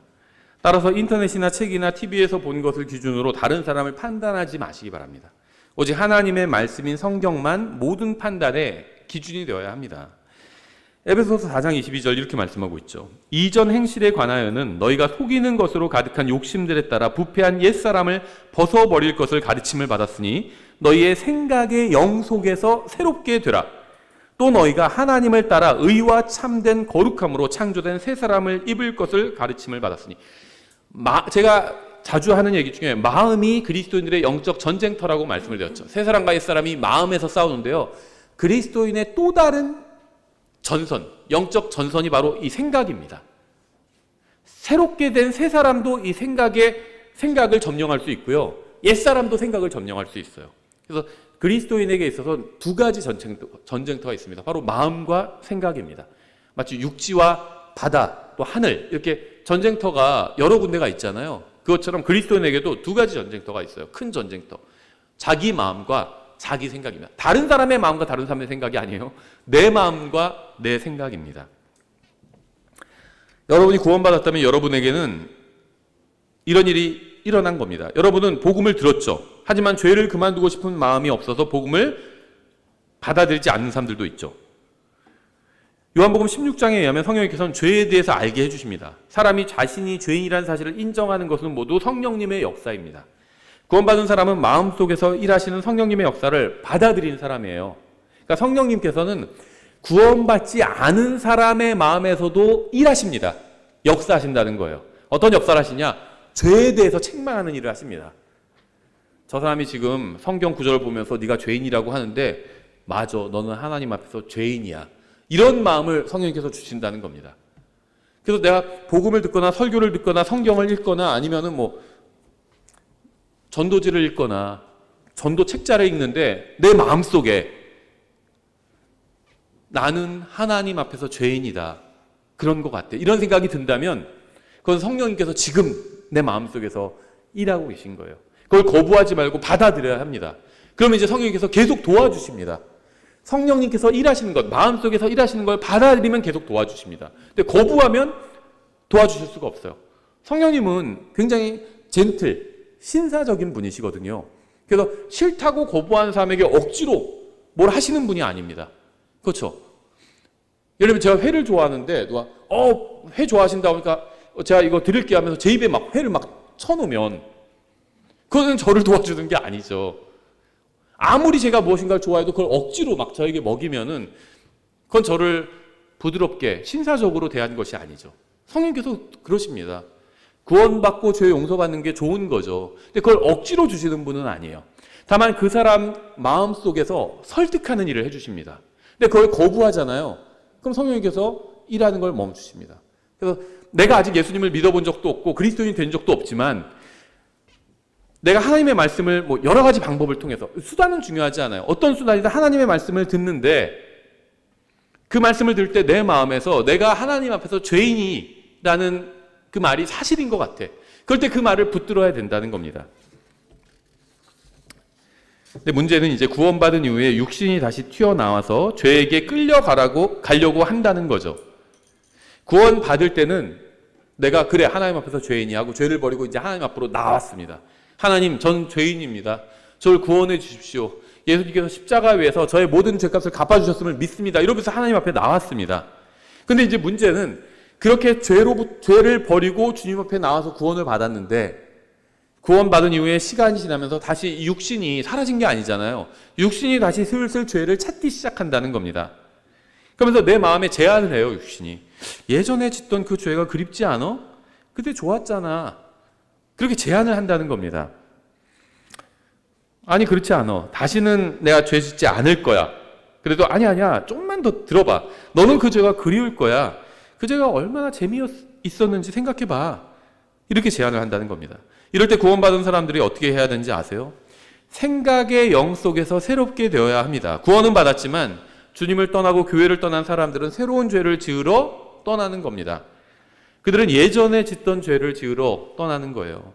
따라서 인터넷이나 책이나 TV에서 본 것을 기준으로 다른 사람을 판단하지 마시기 바랍니다. 오직 하나님의 말씀인 성경만 모든 판단의 기준이 되어야 합니다. 에베소서 4장 22절 이렇게 말씀하고 있죠. 이전 행실에 관하여는 너희가 속이는 것으로 가득한 욕심들에 따라 부패한 옛사람을 벗어버릴 것을 가르침을 받았으니 너희의 생각의 영 속에서 새롭게 되라. 또 너희가 하나님을 따라 의와 참된 거룩함으로 창조된 새 사람을 입을 것을 가르침을 받았으니. 제가 자주 하는 얘기 중에 마음이 그리스도인들의 영적 전쟁터라고 말씀을 드렸죠. 새 사람과 옛 사람이 마음에서 싸우는데요. 그리스도인의 또 다른 전선, 영적 전선이 바로 이 생각입니다. 새롭게 된 새 사람도 이 생각을 점령할 수 있고요. 옛 사람도 생각을 점령할 수 있어요. 그래서 그리스도인에게 있어서 두 가지 전쟁터가 있습니다. 바로 마음과 생각입니다. 마치 육지와 바다, 또 하늘 이렇게 전쟁터가 여러 군데가 있잖아요. 그것처럼 그리스도인에게도 두 가지 전쟁터가 있어요. 큰 전쟁터. 자기 마음과 자기 생각입니다. 다른 사람의 마음과 다른 사람의 생각이 아니에요. 내 마음과 내 생각입니다. 여러분이 구원받았다면 여러분에게는 이런 일이 일어난 겁니다. 여러분은 복음을 들었죠. 하지만 죄를 그만두고 싶은 마음이 없어서 복음을 받아들이지 않는 사람들도 있죠. 요한복음 16장에 의하면 성령님께서는 죄에 대해서 알게 해주십니다. 사람이 자신이 죄인이라는 사실을 인정하는 것은 모두 성령님의 역사입니다. 구원받은 사람은 마음속에서 일하시는 성령님의 역사를 받아들이는 사람이에요. 그러니까 성령님께서는 구원받지 않은 사람의 마음에서도 일하십니다. 역사하신다는 거예요. 어떤 역사를 하시냐? 죄에 대해서 책망하는 일을 하십니다. 저 사람이 지금 성경 구절을 보면서 네가 죄인이라고 하는데 맞아, 너는 하나님 앞에서 죄인이야. 이런 마음을 성령님께서 주신다는 겁니다. 그래서 내가 복음을 듣거나 설교를 듣거나 성경을 읽거나 아니면은 뭐 전도지를 읽거나 전도 책자를 읽는데 내 마음속에 나는 하나님 앞에서 죄인이다. 그런 것 같아. 이런 생각이 든다면 그건 성령님께서 지금 내 마음속에서 일하고 계신 거예요. 그걸 거부하지 말고 받아들여야 합니다. 그러면 이제 성령님께서 계속 도와주십니다. 성령님께서 일하시는 것, 마음속에서 일하시는 걸 받아들이면 계속 도와주십니다. 근데 거부하면 도와주실 수가 없어요. 성령님은 굉장히 젠틀, 신사적인 분이시거든요. 그래서 싫다고 거부하는 사람에게 억지로 뭘 하시는 분이 아닙니다. 그렇죠? 예를 들면 제가 회를 좋아하는데 누가 회 좋아하신다고 하니까 제가 이거 드릴게요 하면서 제 입에 막 회를 막 쳐놓으면 그거는 저를 도와주는 게 아니죠. 아무리 제가 무엇인가를 좋아해도 그걸 억지로 막 저에게 먹이면은 그건 저를 부드럽게 신사적으로 대하는 것이 아니죠. 성령께서 그러십니다. 구원받고 죄 용서받는 게 좋은 거죠. 근데 그걸 억지로 주시는 분은 아니에요. 다만 그 사람 마음속에서 설득하는 일을 해주십니다. 근데 그걸 거부하잖아요. 그럼 성령님께서 일하는 걸 멈추십니다. 그래서 내가 아직 예수님을 믿어본 적도 없고 그리스도인이 된 적도 없지만 내가 하나님의 말씀을 뭐 여러 가지 방법을 통해서, 수단은 중요하지 않아요. 어떤 수단이든 하나님의 말씀을 듣는데 그 말씀을 들을 때 내 마음에서 내가 하나님 앞에서 죄인이라는 그 말이 사실인 것 같아. 그럴 때 그 말을 붙들어야 된다는 겁니다. 근데 문제는 이제 구원받은 이후에 육신이 다시 튀어나와서 죄에게 가려고 한다는 거죠. 구원받을 때는 내가 그래 하나님 앞에서 죄인이 하고 죄를 버리고 이제 하나님 앞으로 나왔습니다. 하나님, 전 죄인입니다. 저를 구원해 주십시오. 예수님께서 십자가 위에서 저의 모든 죄값을 갚아주셨음을 믿습니다. 이러면서 하나님 앞에 나왔습니다. 근데 이제 문제는 그렇게 죄를 버리고 주님 앞에 나와서 구원을 받았는데 구원받은 이후에 시간이 지나면서 다시 육신이 사라진 게 아니잖아요. 육신이 다시 슬슬 죄를 찾기 시작한다는 겁니다. 그러면서 내 마음에 제안을 해요, 육신이. 예전에 짓던 그 죄가 그립지 않아? 그때 좋았잖아. 그렇게 제안을 한다는 겁니다. 아니, 그렇지 않아. 다시는 내가 죄 짓지 않을 거야. 그래도 아니야. 조금만 더 들어봐. 너는 그 죄가 그리울 거야. 그 죄가 얼마나 재미있었는지 생각해봐. 이렇게 제안을 한다는 겁니다. 이럴 때 구원받은 사람들이 어떻게 해야 되는지 아세요? 생각의 영 속에서 새롭게 되어야 합니다. 구원은 받았지만 주님을 떠나고 교회를 떠난 사람들은 새로운 죄를 지으러 떠나는 겁니다. 그들은 예전에 짓던 죄를 지으러 떠나는 거예요.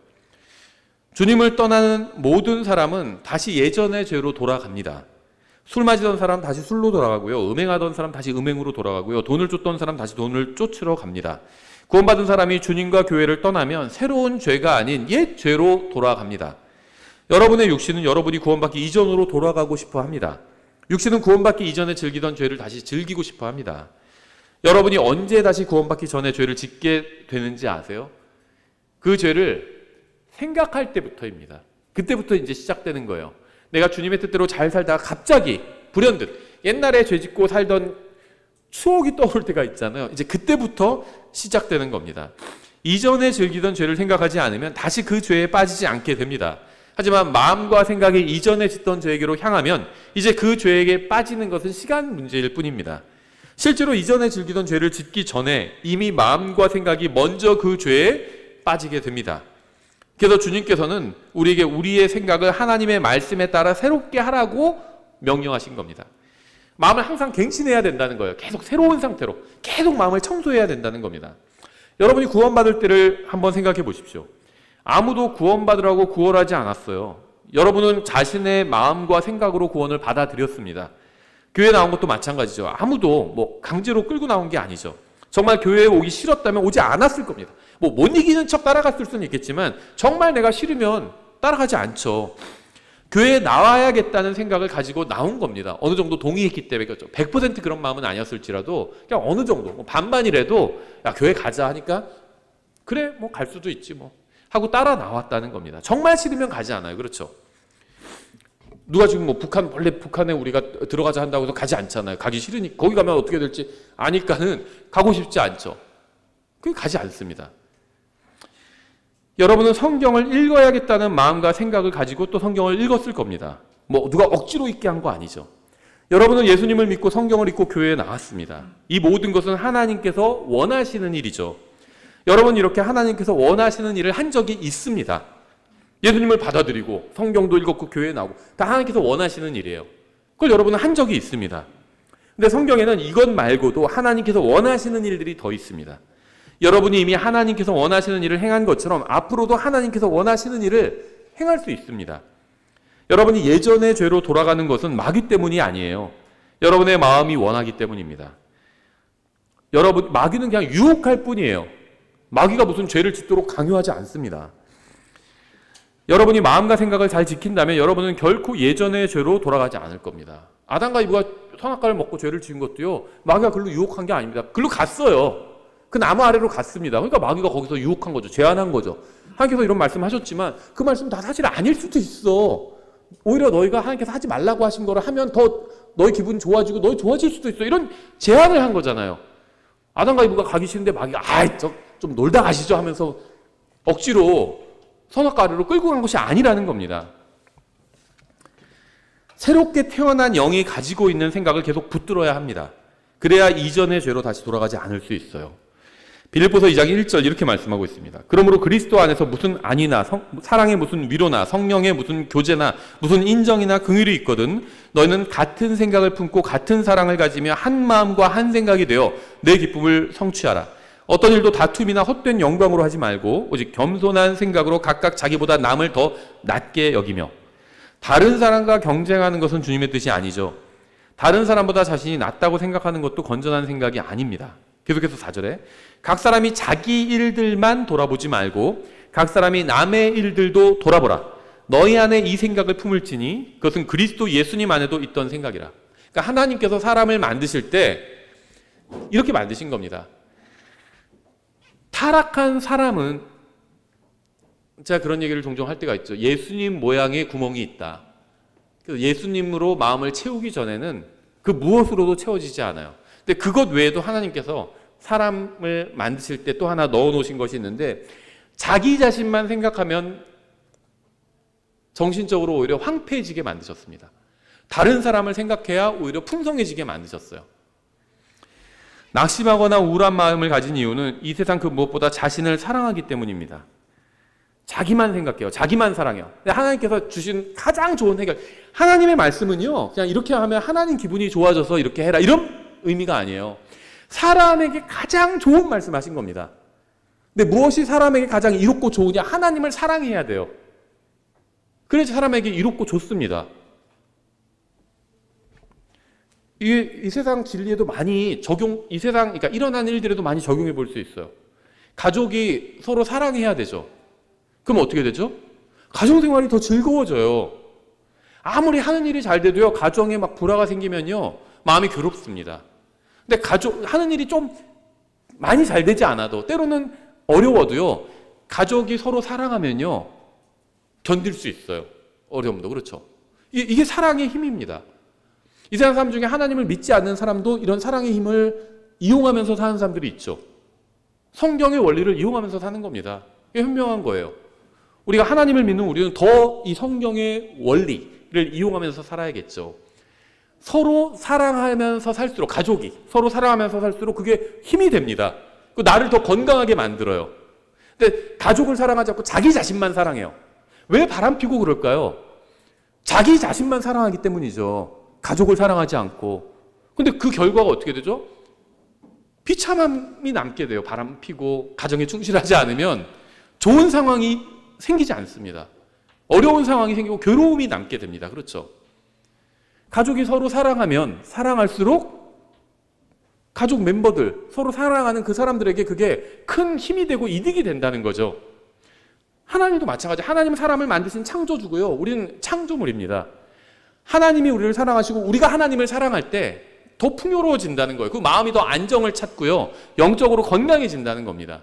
주님을 떠나는 모든 사람은 다시 예전의 죄로 돌아갑니다. 술 마시던 사람 다시 술로 돌아가고요. 음행하던 사람 다시 음행으로 돌아가고요. 돈을 쫓던 사람 다시 돈을 쫓으러 갑니다. 구원받은 사람이 주님과 교회를 떠나면 새로운 죄가 아닌 옛 죄로 돌아갑니다. 여러분의 육신은 여러분이 구원받기 이전으로 돌아가고 싶어 합니다. 육신은 구원받기 이전에 즐기던 죄를 다시 즐기고 싶어 합니다. 여러분이 언제 다시 구원받기 전에 죄를 짓게 되는지 아세요? 그 죄를 생각할 때부터입니다. 그때부터 이제 시작되는 거예요. 내가 주님의 뜻대로 잘 살다가 갑자기 불현듯 옛날에 죄 짓고 살던 추억이 떠올 때가 있잖아요. 이제 그때부터 시작되는 겁니다. 이전에 즐기던 죄를 생각하지 않으면 다시 그 죄에 빠지지 않게 됩니다. 하지만 마음과 생각이 이전에 짓던 죄에게로 향하면 이제 그 죄에게 빠지는 것은 시간 문제일 뿐입니다. 실제로 이전에 즐기던 죄를 짓기 전에 이미 마음과 생각이 먼저 그 죄에 빠지게 됩니다. 그래서 주님께서는 우리에게 우리의 생각을 하나님의 말씀에 따라 새롭게 하라고 명령하신 겁니다. 마음을 항상 갱신해야 된다는 거예요. 계속 새로운 상태로 계속 마음을 청소해야 된다는 겁니다. 여러분이 구원받을 때를 한번 생각해 보십시오. 아무도 구원받으라고 구원하지 않았어요. 여러분은 자신의 마음과 생각으로 구원을 받아들였습니다. 교회 나온 것도 마찬가지죠. 아무도 뭐 강제로 끌고 나온 게 아니죠. 정말 교회에 오기 싫었다면 오지 않았을 겁니다. 뭐 못 이기는 척 따라갔을 수는 있겠지만 정말 내가 싫으면 따라가지 않죠. 교회에 나와야겠다는 생각을 가지고 나온 겁니다. 어느 정도 동의했기 때문에. 그렇죠. 100% 그런 마음은 아니었을지라도 그냥 어느 정도 뭐 반반이라도 야 교회 가자 하니까 그래 뭐 갈 수도 있지 뭐 하고 따라 나왔다는 겁니다. 정말 싫으면 가지 않아요. 그렇죠. 누가 지금 뭐 원래 북한에 우리가 들어가자 한다고 해서 가지 않잖아요. 가기 싫으니 거기 가면 어떻게 될지 아니까는 가고 싶지 않죠. 그게 가지 않습니다. 여러분은 성경을 읽어야겠다는 마음과 생각을 가지고 또 성경을 읽었을 겁니다. 뭐 누가 억지로 읽게 한 거 아니죠. 여러분은 예수님을 믿고 성경을 읽고 교회에 나왔습니다. 이 모든 것은 하나님께서 원하시는 일이죠. 여러분 이렇게 하나님께서 원하시는 일을 한 적이 있습니다. 예수님을 받아들이고 성경도 읽었고 교회에 나오고 다 하나님께서 원하시는 일이에요. 그걸 여러분은 한 적이 있습니다. 근데 성경에는 이것 말고도 하나님께서 원하시는 일들이 더 있습니다. 여러분이 이미 하나님께서 원하시는 일을 행한 것처럼 앞으로도 하나님께서 원하시는 일을 행할 수 있습니다. 여러분이 예전의 죄로 돌아가는 것은 마귀 때문이 아니에요. 여러분의 마음이 원하기 때문입니다. 마귀는 그냥 유혹할 뿐이에요. 마귀가 무슨 죄를 짓도록 강요하지 않습니다. 여러분이 마음과 생각을 잘 지킨다면 여러분은 결코 예전의 죄로 돌아가지 않을 겁니다. 아담과 이브가 선악과를 먹고 죄를 지은 것도요. 마귀가 글로 유혹한 게 아닙니다. 글로 갔어요. 그 나무 아래로 갔습니다. 그러니까 마귀가 거기서 유혹한 거죠. 제안한 거죠. 하나님께서 이런 말씀하셨지만 그 말씀 다 사실 아닐 수도 있어. 오히려 너희가 하나님께서 하지 말라고 하신 거를 하면 더 너희 기분이 좋아지고 너희 좋아질 수도 있어. 이런 제안을 한 거잖아요. 아담과 이브가 가기 싫은데 마귀가 좀 놀다 가시죠 하면서 억지로 선악과 아래로 끌고 간 것이 아니라는 겁니다. 새롭게 태어난 영이 가지고 있는 생각을 계속 붙들어야 합니다. 그래야 이전의 죄로 다시 돌아가지 않을 수 있어요. 빌립보서 2장 1절 이렇게 말씀하고 있습니다. 그러므로 그리스도 안에서 무슨 안위나 사랑의 무슨 위로나 성령의 무슨 교제나 무슨 인정이나 긍휼이 있거든 너희는 같은 생각을 품고 같은 사랑을 가지며 한 마음과 한 생각이 되어 내 기쁨을 성취하라. 어떤 일도 다툼이나 헛된 영광으로 하지 말고 오직 겸손한 생각으로 각각 자기보다 남을 더 낮게 여기며. 다른 사람과 경쟁하는 것은 주님의 뜻이 아니죠. 다른 사람보다 자신이 낫다고 생각하는 것도 건전한 생각이 아닙니다. 계속해서 4절에 각 사람이 자기 일들만 돌아보지 말고 각 사람이 남의 일들도 돌아보라. 너희 안에 이 생각을 품을지니 그것은 그리스도 예수님 안에도 있던 생각이라. 그러니까 하나님께서 사람을 만드실 때 이렇게 만드신 겁니다. 타락한 사람은 제가 그런 얘기를 종종 할 때가 있죠. 예수님 모양의 구멍이 있다. 그래서 예수님으로 마음을 채우기 전에는 그 무엇으로도 채워지지 않아요. 근데 그것 외에도 하나님께서 사람을 만드실 때 또 하나 넣어 놓으신 것이 있는데 자기 자신만 생각하면 정신적으로 오히려 황폐해지게 만드셨습니다. 다른 사람을 생각해야 오히려 풍성해지게 만드셨어요. 낙심하거나 우울한 마음을 가진 이유는 이 세상 그 무엇보다 자신을 사랑하기 때문입니다. 자기만 생각해요. 자기만 사랑해요. 근데 하나님께서 주신 가장 좋은 해결, 하나님의 말씀은요 그냥 이렇게 하면 하나님 기분이 좋아져서 이렇게 해라 이런 의미가 아니에요. 사람에게 가장 좋은 말씀하신 겁니다. 근데 무엇이 사람에게 가장 이롭고 좋으냐? 하나님을 사랑해야 돼요. 그래서 사람에게 이롭고 좋습니다. 이 세상 진리에도 많이 이 세상, 그러니까 일어난 일들에도 많이 적용해 볼 수 있어요. 가족이 서로 사랑해야 되죠. 그럼 어떻게 되죠? 가정 생활이 더 즐거워져요. 아무리 하는 일이 잘 돼도요, 가정에 막 불화가 생기면요, 마음이 괴롭습니다. 근데 하는 일이 좀 많이 잘 되지 않아도, 때로는 어려워도요, 가족이 서로 사랑하면요, 견딜 수 있어요. 어려움도. 그렇죠. 이게 사랑의 힘입니다. 이 세상 사람 중에 하나님을 믿지 않는 사람도 이런 사랑의 힘을 이용하면서 사는 사람들이 있죠. 성경의 원리를 이용하면서 사는 겁니다. 이게 현명한 거예요. 우리가 하나님을 믿는 우리는 더 이 성경의 원리를 이용하면서 살아야겠죠. 서로 사랑하면서 살수록, 가족이 서로 사랑하면서 살수록 그게 힘이 됩니다. 나를 더 건강하게 만들어요. 근데 가족을 사랑하지 않고 자기 자신만 사랑해요. 왜 바람피고 그럴까요? 자기 자신만 사랑하기 때문이죠. 가족을 사랑하지 않고. 근데 그 결과가 어떻게 되죠? 비참함이 남게 돼요. 바람피고 가정에 충실하지 않으면 좋은 상황이 생기지 않습니다. 어려운 상황이 생기고 괴로움이 남게 됩니다. 그렇죠? 가족이 서로 사랑하면 사랑할수록 가족 멤버들, 서로 사랑하는 그 사람들에게 그게 큰 힘이 되고 이득이 된다는 거죠. 하나님도 마찬가지. 하나님은 사람을 만드신 창조주고요. 우리는 창조물입니다. 하나님이 우리를 사랑하시고 우리가 하나님을 사랑할 때 더 풍요로워진다는 거예요. 그 마음이 더 안정을 찾고요. 영적으로 건강해진다는 겁니다.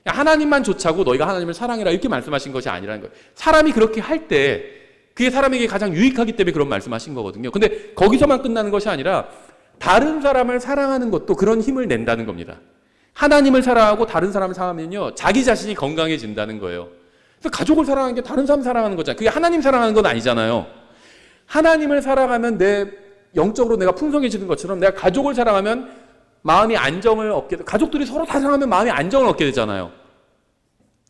하나님만 좋자고 너희가 하나님을 사랑해라 이렇게 말씀하신 것이 아니라는 거예요. 사람이 그렇게 할 때 그게 사람에게 가장 유익하기 때문에 그런 말씀하신 거거든요. 근데 거기서만 끝나는 것이 아니라 다른 사람을 사랑하는 것도 그런 힘을 낸다는 겁니다. 하나님을 사랑하고 다른 사람을 사랑하면요, 자기 자신이 건강해진다는 거예요. 그래서 가족을 사랑하는 게 다른 사람 사랑하는 거잖아요. 그게 하나님 사랑하는 건 아니잖아요. 하나님을 사랑하면 영적으로 내가 풍성해지는 것처럼 내가 가족을 사랑하면 마음이 안정을 얻게 돼. 가족들이 서로 다 사랑하면 마음이 안정을 얻게 되잖아요.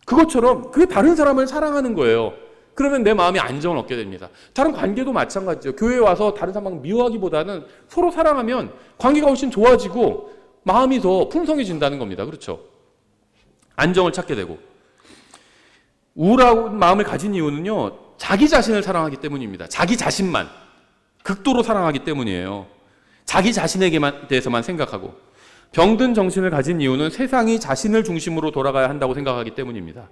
그것처럼 그게 다른 사람을 사랑하는 거예요. 그러면 내 마음이 안정을 얻게 됩니다. 다른 관계도 마찬가지죠. 교회에 와서 다른 사람 미워하기보다는 서로 사랑하면 관계가 훨씬 좋아지고 마음이 더 풍성해진다는 겁니다. 그렇죠? 안정을 찾게 되고. 우울한 마음을 가진 이유는요, 자기 자신을 사랑하기 때문입니다. 자기 자신만. 극도로 사랑하기 때문이에요. 자기 자신에게만 대해서만 생각하고. 병든 정신을 가진 이유는 세상이 자신을 중심으로 돌아가야 한다고 생각하기 때문입니다.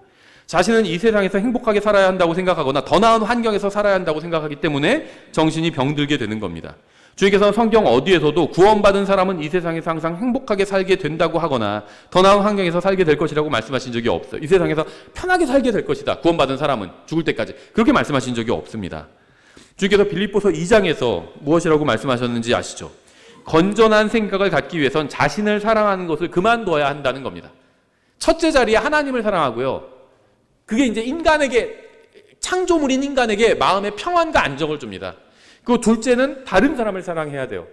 자신은 이 세상에서 행복하게 살아야 한다고 생각하거나 더 나은 환경에서 살아야 한다고 생각하기 때문에 정신이 병들게 되는 겁니다. 주님께서는 성경 어디에서도 구원받은 사람은 이 세상에서 항상 행복하게 살게 된다고 하거나 더 나은 환경에서 살게 될 것이라고 말씀하신 적이 없어요. 이 세상에서 편하게 살게 될 것이다. 구원받은 사람은 죽을 때까지. 그렇게 말씀하신 적이 없습니다. 주님께서 빌립보서 2장에서 무엇이라고 말씀하셨는지 아시죠? 건전한 생각을 갖기 위해선 자신을 사랑하는 것을 그만둬야 한다는 겁니다. 첫째 자리에 하나님을 사랑하고요. 그게 이제 인간에게, 창조물인 인간에게 마음의 평안과 안정을 줍니다. 그리고 둘째는 다른 사람을 사랑해야 돼요.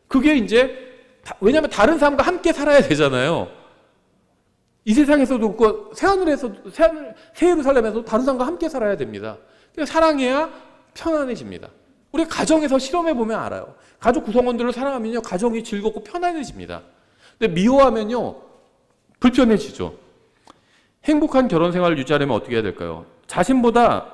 그게 이제, 왜냐하면 다른 사람과 함께 살아야 되잖아요. 이 세상에서도 그 새하늘에서도 새 예루살렘에서도 다른 사람과 함께 살아야 됩니다. 그러니까 사랑해야 편안해집니다. 우리 가정에서 실험해 보면 알아요. 가족 구성원들을 사랑하면요, 가정이 즐겁고 편안해집니다. 근데 미워하면요, 불편해지죠. 행복한 결혼 생활을 유지하려면 어떻게 해야 될까요? 자신보다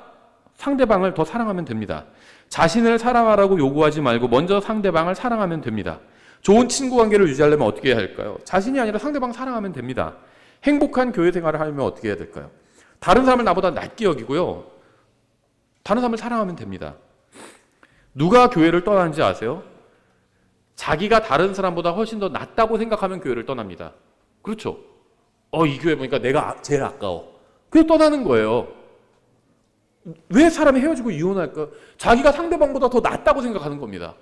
상대방을 더 사랑하면 됩니다. 자신을 사랑하라고 요구하지 말고 먼저 상대방을 사랑하면 됩니다. 좋은 친구 관계를 유지하려면 어떻게 해야 할까요? 자신이 아니라 상대방 사랑하면 됩니다. 행복한 교회 생활을 하려면 어떻게 해야 될까요? 다른 사람을 나보다 낮게 여기고요, 다른 사람을 사랑하면 됩니다. 누가 교회를 떠나는지 아세요? 자기가 다른 사람보다 훨씬 더 낫다고 생각하면 교회를 떠납니다. 그렇죠? 이 교회 보니까 내가 제일 아까워. 그래서 떠나는 거예요. 왜 사람이 헤어지고 이혼할까? 자기가 상대방보다 더 낫다고 생각하는 겁니다.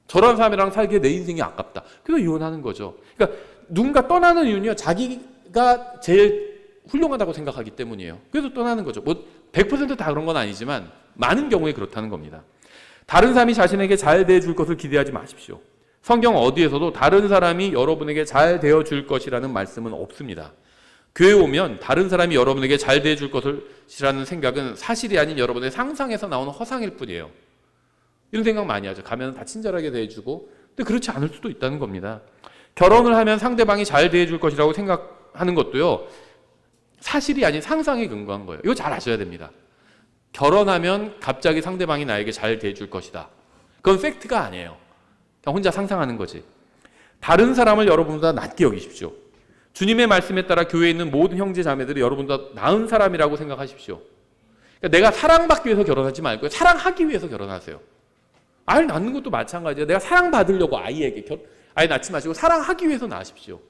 저런 사람이랑 살기에 내 인생이 아깝다. 그래서 이혼하는 거죠. 그러니까 누군가 떠나는 이유는요, 자기가 제일 훌륭하다고 생각하기 때문이에요. 그래서 떠나는 거죠. 100% 다 그런 건 아니지만 많은 경우에 그렇다는 겁니다. 다른 사람이 자신에게 잘 대해줄 것을 기대하지 마십시오. 성경 어디에서도 다른 사람이 여러분에게 잘 대해줄 것이라는 말씀은 없습니다. 교회 오면 다른 사람이 여러분에게 잘 대해줄 것이라는 생각은 사실이 아닌 여러분의 상상에서 나오는 허상일 뿐이에요. 이런 생각 많이 하죠. 가면 다 친절하게 대해주고. 근데 그렇지 않을 수도 있다는 겁니다. 결혼을 하면 상대방이 잘 대해줄 것이라고 생각하는 것도요, 사실이 아닌 상상에 근거한 거예요. 이거 잘 아셔야 됩니다. 결혼하면 갑자기 상대방이 나에게 잘 대해줄 것이다. 그건 팩트가 아니에요. 그냥 혼자 상상하는 거지. 다른 사람을 여러분보다 낮게 여기십시오. 주님의 말씀에 따라 교회에 있는 모든 형제 자매들이 여러분보다 나은 사람이라고 생각하십시오. 그러니까 내가 사랑받기 위해서 결혼하지 말고 사랑하기 위해서 결혼하세요. 아이를 낳는 것도 마찬가지예요. 내가 사랑받으려고 아이 낳지 마시고 사랑하기 위해서 낳으십시오.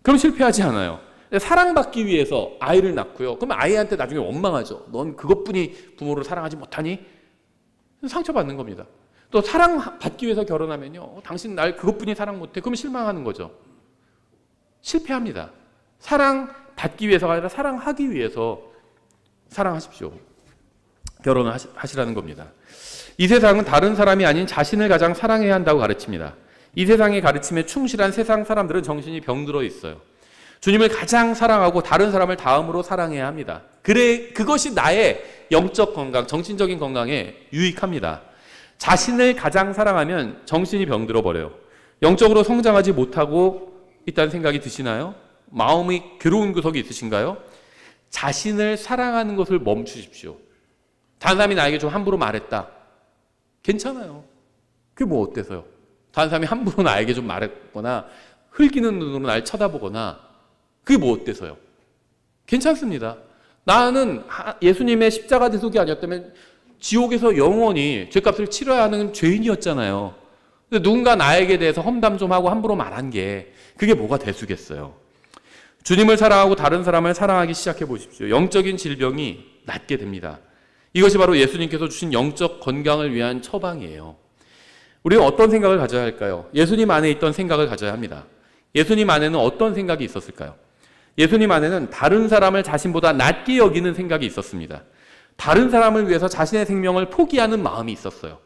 그럼 실패하지 않아요. 사랑받기 위해서 아이를 낳고요, 그러면 아이한테 나중에 원망하죠. 넌 그것뿐이 부모를 사랑하지 못하니? 상처받는 겁니다. 또 사랑받기 위해서 결혼하면요, 당신 날 그것뿐이 사랑 못해. 그러면 실망하는 거죠. 실패합니다. 사랑받기 위해서가 아니라 사랑하기 위해서 사랑하십시오. 결혼을 하시라는 겁니다. 이 세상은 다른 사람이 아닌 자신을 가장 사랑해야 한다고 가르칩니다. 이 세상의 가르침에 충실한 세상 사람들은 정신이 병들어 있어요. 주님을 가장 사랑하고 다른 사람을 다음으로 사랑해야 합니다. 그것이 나의 영적 건강, 정신적인 건강에 유익합니다. 자신을 가장 사랑하면 정신이 병들어 버려요. 영적으로 성장하지 못하고 있다는 생각이 드시나요? 마음이 괴로운 구석이 있으신가요? 자신을 사랑하는 것을 멈추십시오. 다른 사람이 나에게 좀 함부로 말했다. 괜찮아요. 그게 뭐 어때서요? 다른 사람이 함부로 나에게 좀 말했거나 흘기는 눈으로 날 쳐다보거나 그게 뭐 어때서요? 괜찮습니다. 나는 예수님의 십자가 대속이 아니었다면 지옥에서 영원히 죄값을 치러야 하는 죄인이었잖아요. 근데 누군가 나에게 대해서 험담 좀 하고 함부로 말한 게 그게 뭐가 대수겠어요? 주님을 사랑하고 다른 사람을 사랑하기 시작해 보십시오. 영적인 질병이 낫게 됩니다. 이것이 바로 예수님께서 주신 영적 건강을 위한 처방이에요. 우리는 어떤 생각을 가져야 할까요? 예수님 안에 있던 생각을 가져야 합니다. 예수님 안에는 어떤 생각이 있었을까요? 예수님 안에는 다른 사람을 자신보다 낮게 여기는 생각이 있었습니다. 다른 사람을 위해서 자신의 생명을 포기하는 마음이 있었어요.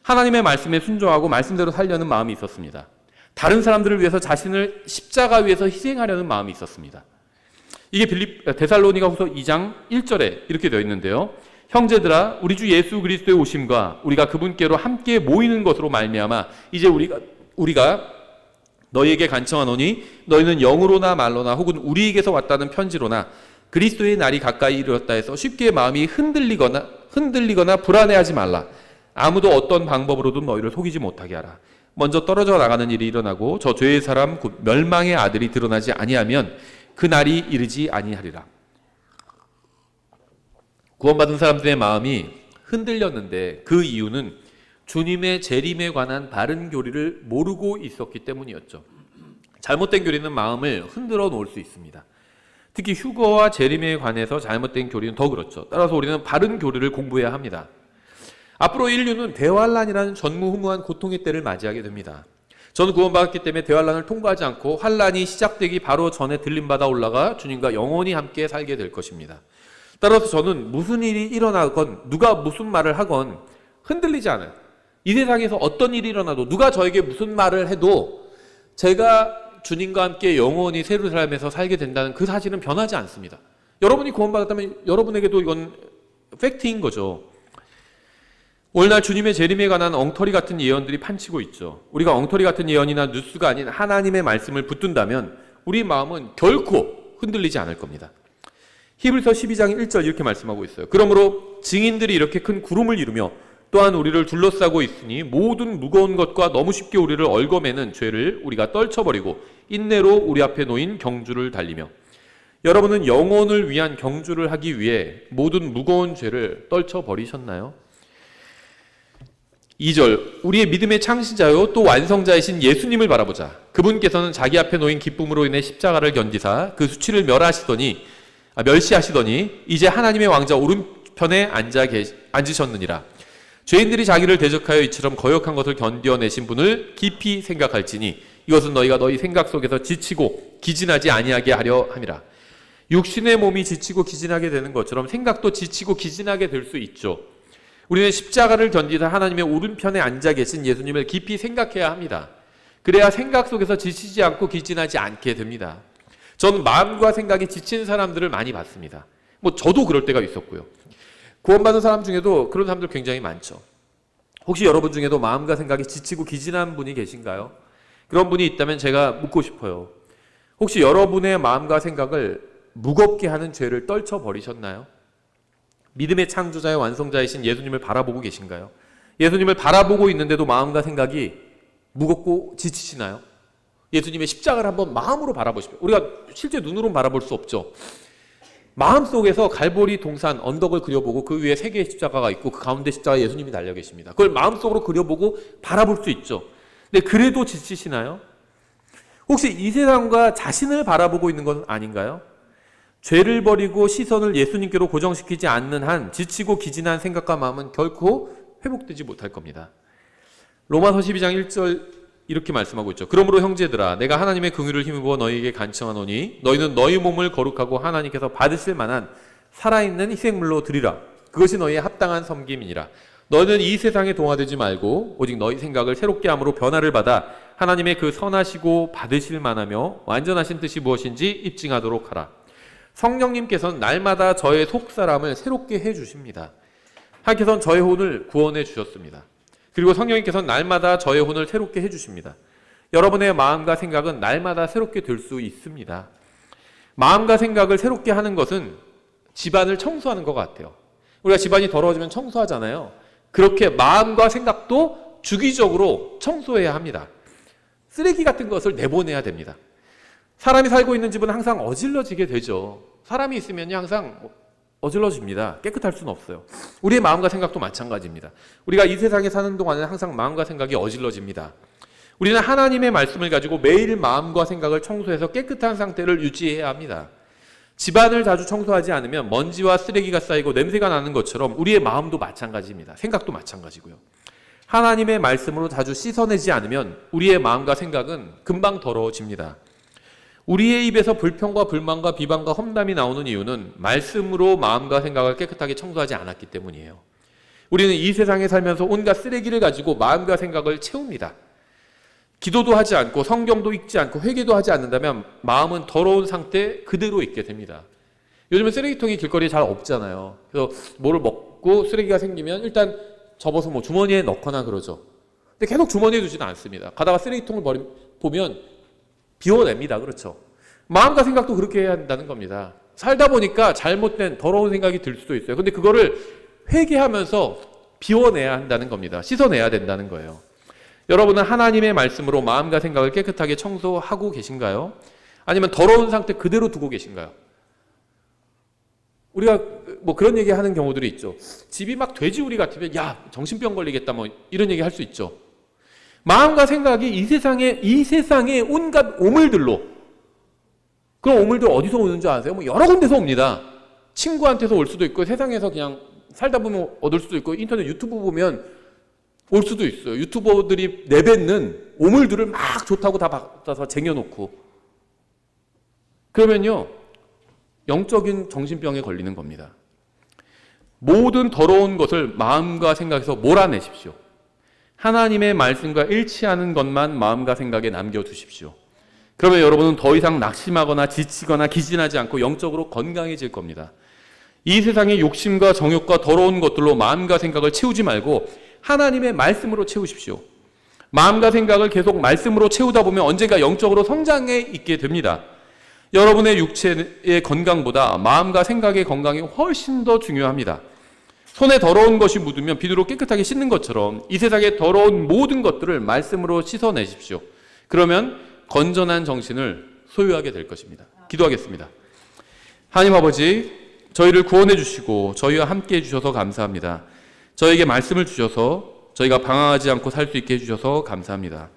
하나님의 말씀에 순종하고 말씀대로 살려는 마음이 있었습니다. 다른 사람들을 위해서 자신을 십자가 위에서 희생하려는 마음이 있었습니다. 이게 데살로니가 후서 2장 1절에 이렇게 되어 있는데요. 형제들아, 우리 주 예수 그리스도의 오심과 우리가 그분께로 함께 모이는 것으로 말미암아 이제 우리가 너희에게 간청하노니 너희는 영으로나 말로나 혹은 우리에게서 왔다는 편지로나 그리스도의 날이 가까이 이르렀다 해서 쉽게 마음이 흔들리거나 불안해하지 말라. 아무도 어떤 방법으로도 너희를 속이지 못하게 하라. 먼저 떨어져 나가는 일이 일어나고 저 죄의 사람 곧 멸망의 아들이 드러나지 아니하면 그 날이 이르지 아니하리라. 구원받은 사람들의 마음이 흔들렸는데 그 이유는 주님의 재림에 관한 바른 교리를 모르고 있었기 때문이었죠. 잘못된 교리는 마음을 흔들어 놓을 수 있습니다. 특히 휴거와 재림에 관해서 잘못된 교리는 더 그렇죠. 따라서 우리는 바른 교리를 공부해야 합니다. 앞으로 인류는 대환란이라는 전무후무한 고통의 때를 맞이하게 됩니다. 저는 구원받았기 때문에 대환란을 통과하지 않고 환란이 시작되기 바로 전에 들림받아 올라가 주님과 영원히 함께 살게 될 것입니다. 따라서 저는 무슨 일이 일어나건 누가 무슨 말을 하건 흔들리지 않아요. 이 세상에서 어떤 일이 일어나도 누가 저에게 무슨 말을 해도 제가 주님과 함께 영원히 새로운 삶에서 살게 된다는 그 사실은 변하지 않습니다. 여러분이 구원받았다면 여러분에게도 이건 팩트인 거죠. 오늘날 주님의 재림에 관한 엉터리 같은 예언들이 판치고 있죠. 우리가 엉터리 같은 예언이나 뉴스가 아닌 하나님의 말씀을 붙든다면 우리 마음은 결코 흔들리지 않을 겁니다. 히브리서 12장 1절 이렇게 말씀하고 있어요. 그러므로 증인들이 이렇게 큰 구름을 이루며 또한 우리를 둘러싸고 있으니 모든 무거운 것과 너무 쉽게 우리를 얽어매는 죄를 우리가 떨쳐버리고 인내로 우리 앞에 놓인 경주를 달리며. 여러분은 영혼을 위한 경주를 하기 위해 모든 무거운 죄를 떨쳐버리셨나요? 2절, 우리의 믿음의 창시자요 또 완성자이신 예수님을 바라보자. 그분께서는 자기 앞에 놓인 기쁨으로 인해 십자가를 견디사 그 수치를 멸시하시더니 이제 하나님의 왕자 오른편에 앉으셨느니라. 죄인들이 자기를 대적하여 이처럼 거역한 것을 견뎌내신 분을 깊이 생각할지니 이것은 너희가 너희 생각 속에서 지치고 기진하지 아니하게 하려 함이라. 육신의 몸이 지치고 기진하게 되는 것처럼 생각도 지치고 기진하게 될 수 있죠. 우리는 십자가를 견디다 하나님의 오른편에 앉아 계신 예수님을 깊이 생각해야 합니다. 그래야 생각 속에서 지치지 않고 기진하지 않게 됩니다. 저는 마음과 생각이 지친 사람들을 많이 봤습니다. 저도 그럴 때가 있었고요. 구원받은 사람 중에도 그런 사람들 굉장히 많죠. 혹시 여러분 중에도 마음과 생각이 지치고 기진한 분이 계신가요? 그런 분이 있다면 제가 묻고 싶어요. 혹시 여러분의 마음과 생각을 무겁게 하는 죄를 떨쳐버리셨나요? 믿음의 창조자의 완성자이신 예수님을 바라보고 계신가요? 예수님을 바라보고 있는데도 마음과 생각이 무겁고 지치시나요? 예수님의 십자가를 한번 마음으로 바라보십시오. 우리가 실제 눈으로는 바라볼 수 없죠. 마음속에서 갈보리 동산 언덕을 그려보고 그 위에 세 개의 십자가가 있고 그 가운데 십자가에 예수님이 달려 계십니다. 그걸 마음속으로 그려보고 바라볼 수 있죠. 근데 그래도 지치시나요? 혹시 이 세상과 자신을 바라보고 있는 건 아닌가요? 죄를 버리고 시선을 예수님께로 고정시키지 않는 한 지치고 기진한 생각과 마음은 결코 회복되지 못할 겁니다. 로마서 12장 1절 이렇게 말씀하고 있죠. 그러므로 형제들아 내가 하나님의 긍휼을 힘입어 너희에게 간청하노니 너희는 너희 몸을 거룩하고 하나님께서 받으실 만한 살아있는 희생물로 드리라. 그것이 너희의 합당한 섬김이니라. 너희는 이 세상에 동화되지 말고 오직 너희 생각을 새롭게 함으로 변화를 받아 하나님의 그 선하시고 받으실 만하며 완전하신 뜻이 무엇인지 입증하도록 하라. 성령님께서는 날마다 저의 속사람을 새롭게 해주십니다. 하나님께서는 저의 혼을 구원해 주셨습니다. 그리고 성령님께서는 날마다 저의 혼을 새롭게 해주십니다. 여러분의 마음과 생각은 날마다 새롭게 될 수 있습니다. 마음과 생각을 새롭게 하는 것은 집안을 청소하는 것 같아요. 우리가 집안이 더러워지면 청소하잖아요. 그렇게 마음과 생각도 주기적으로 청소해야 합니다. 쓰레기 같은 것을 내보내야 됩니다. 사람이 살고 있는 집은 항상 어질러지게 되죠. 사람이 있으면 항상 어질러집니다. 깨끗할 수는 없어요. 우리의 마음과 생각도 마찬가지입니다. 우리가 이 세상에 사는 동안은 항상 마음과 생각이 어질러집니다. 우리는 하나님의 말씀을 가지고 매일 마음과 생각을 청소해서 깨끗한 상태를 유지해야 합니다. 집안을 자주 청소하지 않으면 먼지와 쓰레기가 쌓이고 냄새가 나는 것처럼 우리의 마음도 마찬가지입니다. 생각도 마찬가지고요. 하나님의 말씀으로 자주 씻어내지 않으면 우리의 마음과 생각은 금방 더러워집니다. 우리의 입에서 불평과 불만과 비방과 험담이 나오는 이유는 말씀으로 마음과 생각을 깨끗하게 청소하지 않았기 때문이에요. 우리는 이 세상에 살면서 온갖 쓰레기를 가지고 마음과 생각을 채웁니다. 기도도 하지 않고 성경도 읽지 않고 회개도 하지 않는다면 마음은 더러운 상태 그대로 있게 됩니다. 요즘은 쓰레기통이 길거리에 잘 없잖아요. 그래서 뭐를 먹고 쓰레기가 생기면 일단 접어서 주머니에 넣거나 그러죠. 근데 계속 주머니에 두지는 않습니다. 가다가 쓰레기통을 보면 비워냅니다. 그렇죠. 마음과 생각도 그렇게 해야 한다는 겁니다. 살다 보니까 잘못된 더러운 생각이 들 수도 있어요. 근데 그거를 회개하면서 비워내야 한다는 겁니다. 씻어내야 된다는 거예요. 여러분은 하나님의 말씀으로 마음과 생각을 깨끗하게 청소하고 계신가요? 아니면 더러운 상태 그대로 두고 계신가요? 우리가 그런 얘기 하는 경우들이 있죠. 집이 막 돼지우리 같으면 야 정신병 걸리겠다 이런 얘기 할 수 있죠. 마음과 생각이 이 세상의 온갖 오물들로, 그런 오물들 어디서 오는 줄 아세요? 여러 군데서 옵니다. 친구한테서 올 수도 있고 세상에서 그냥 살다 보면 얻을 수도 있고 인터넷 유튜브 보면 올 수도 있어요. 유튜버들이 내뱉는 오물들을 막 좋다고 다 받아서 쟁여놓고 그러면요 영적인 정신병에 걸리는 겁니다. 모든 더러운 것을 마음과 생각에서 몰아내십시오. 하나님의 말씀과 일치하는 것만 마음과 생각에 남겨두십시오. 그러면 여러분은 더 이상 낙심하거나 지치거나 기진하지 않고 영적으로 건강해질 겁니다. 이 세상의 욕심과 정욕과 더러운 것들로 마음과 생각을 채우지 말고 하나님의 말씀으로 채우십시오. 마음과 생각을 계속 말씀으로 채우다 보면 언젠가 영적으로 성장해 있게 됩니다. 여러분의 육체의 건강보다 마음과 생각의 건강이 훨씬 더 중요합니다. 손에 더러운 것이 묻으면 비누로 깨끗하게 씻는 것처럼 이 세상의 더러운 모든 것들을 말씀으로 씻어내십시오. 그러면 건전한 정신을 소유하게 될 것입니다. 기도하겠습니다. 하나님 아버지, 저희를 구원해 주시고 저희와 함께 해주셔서 감사합니다. 저에게 말씀을 주셔서 저희가 방황하지 않고 살 수 있게 해주셔서 감사합니다.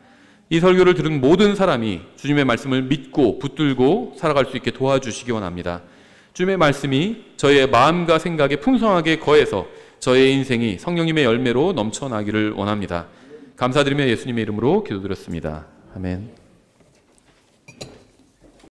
이 설교를 들은 모든 사람이 주님의 말씀을 믿고 붙들고 살아갈 수 있게 도와주시기 원합니다. 주님의 말씀이 저희의 마음과 생각에 풍성하게 거해서 저의 인생이 성령님의 열매로 넘쳐나기를 원합니다. 감사드리며 예수님의 이름으로 기도드렸습니다. 아멘.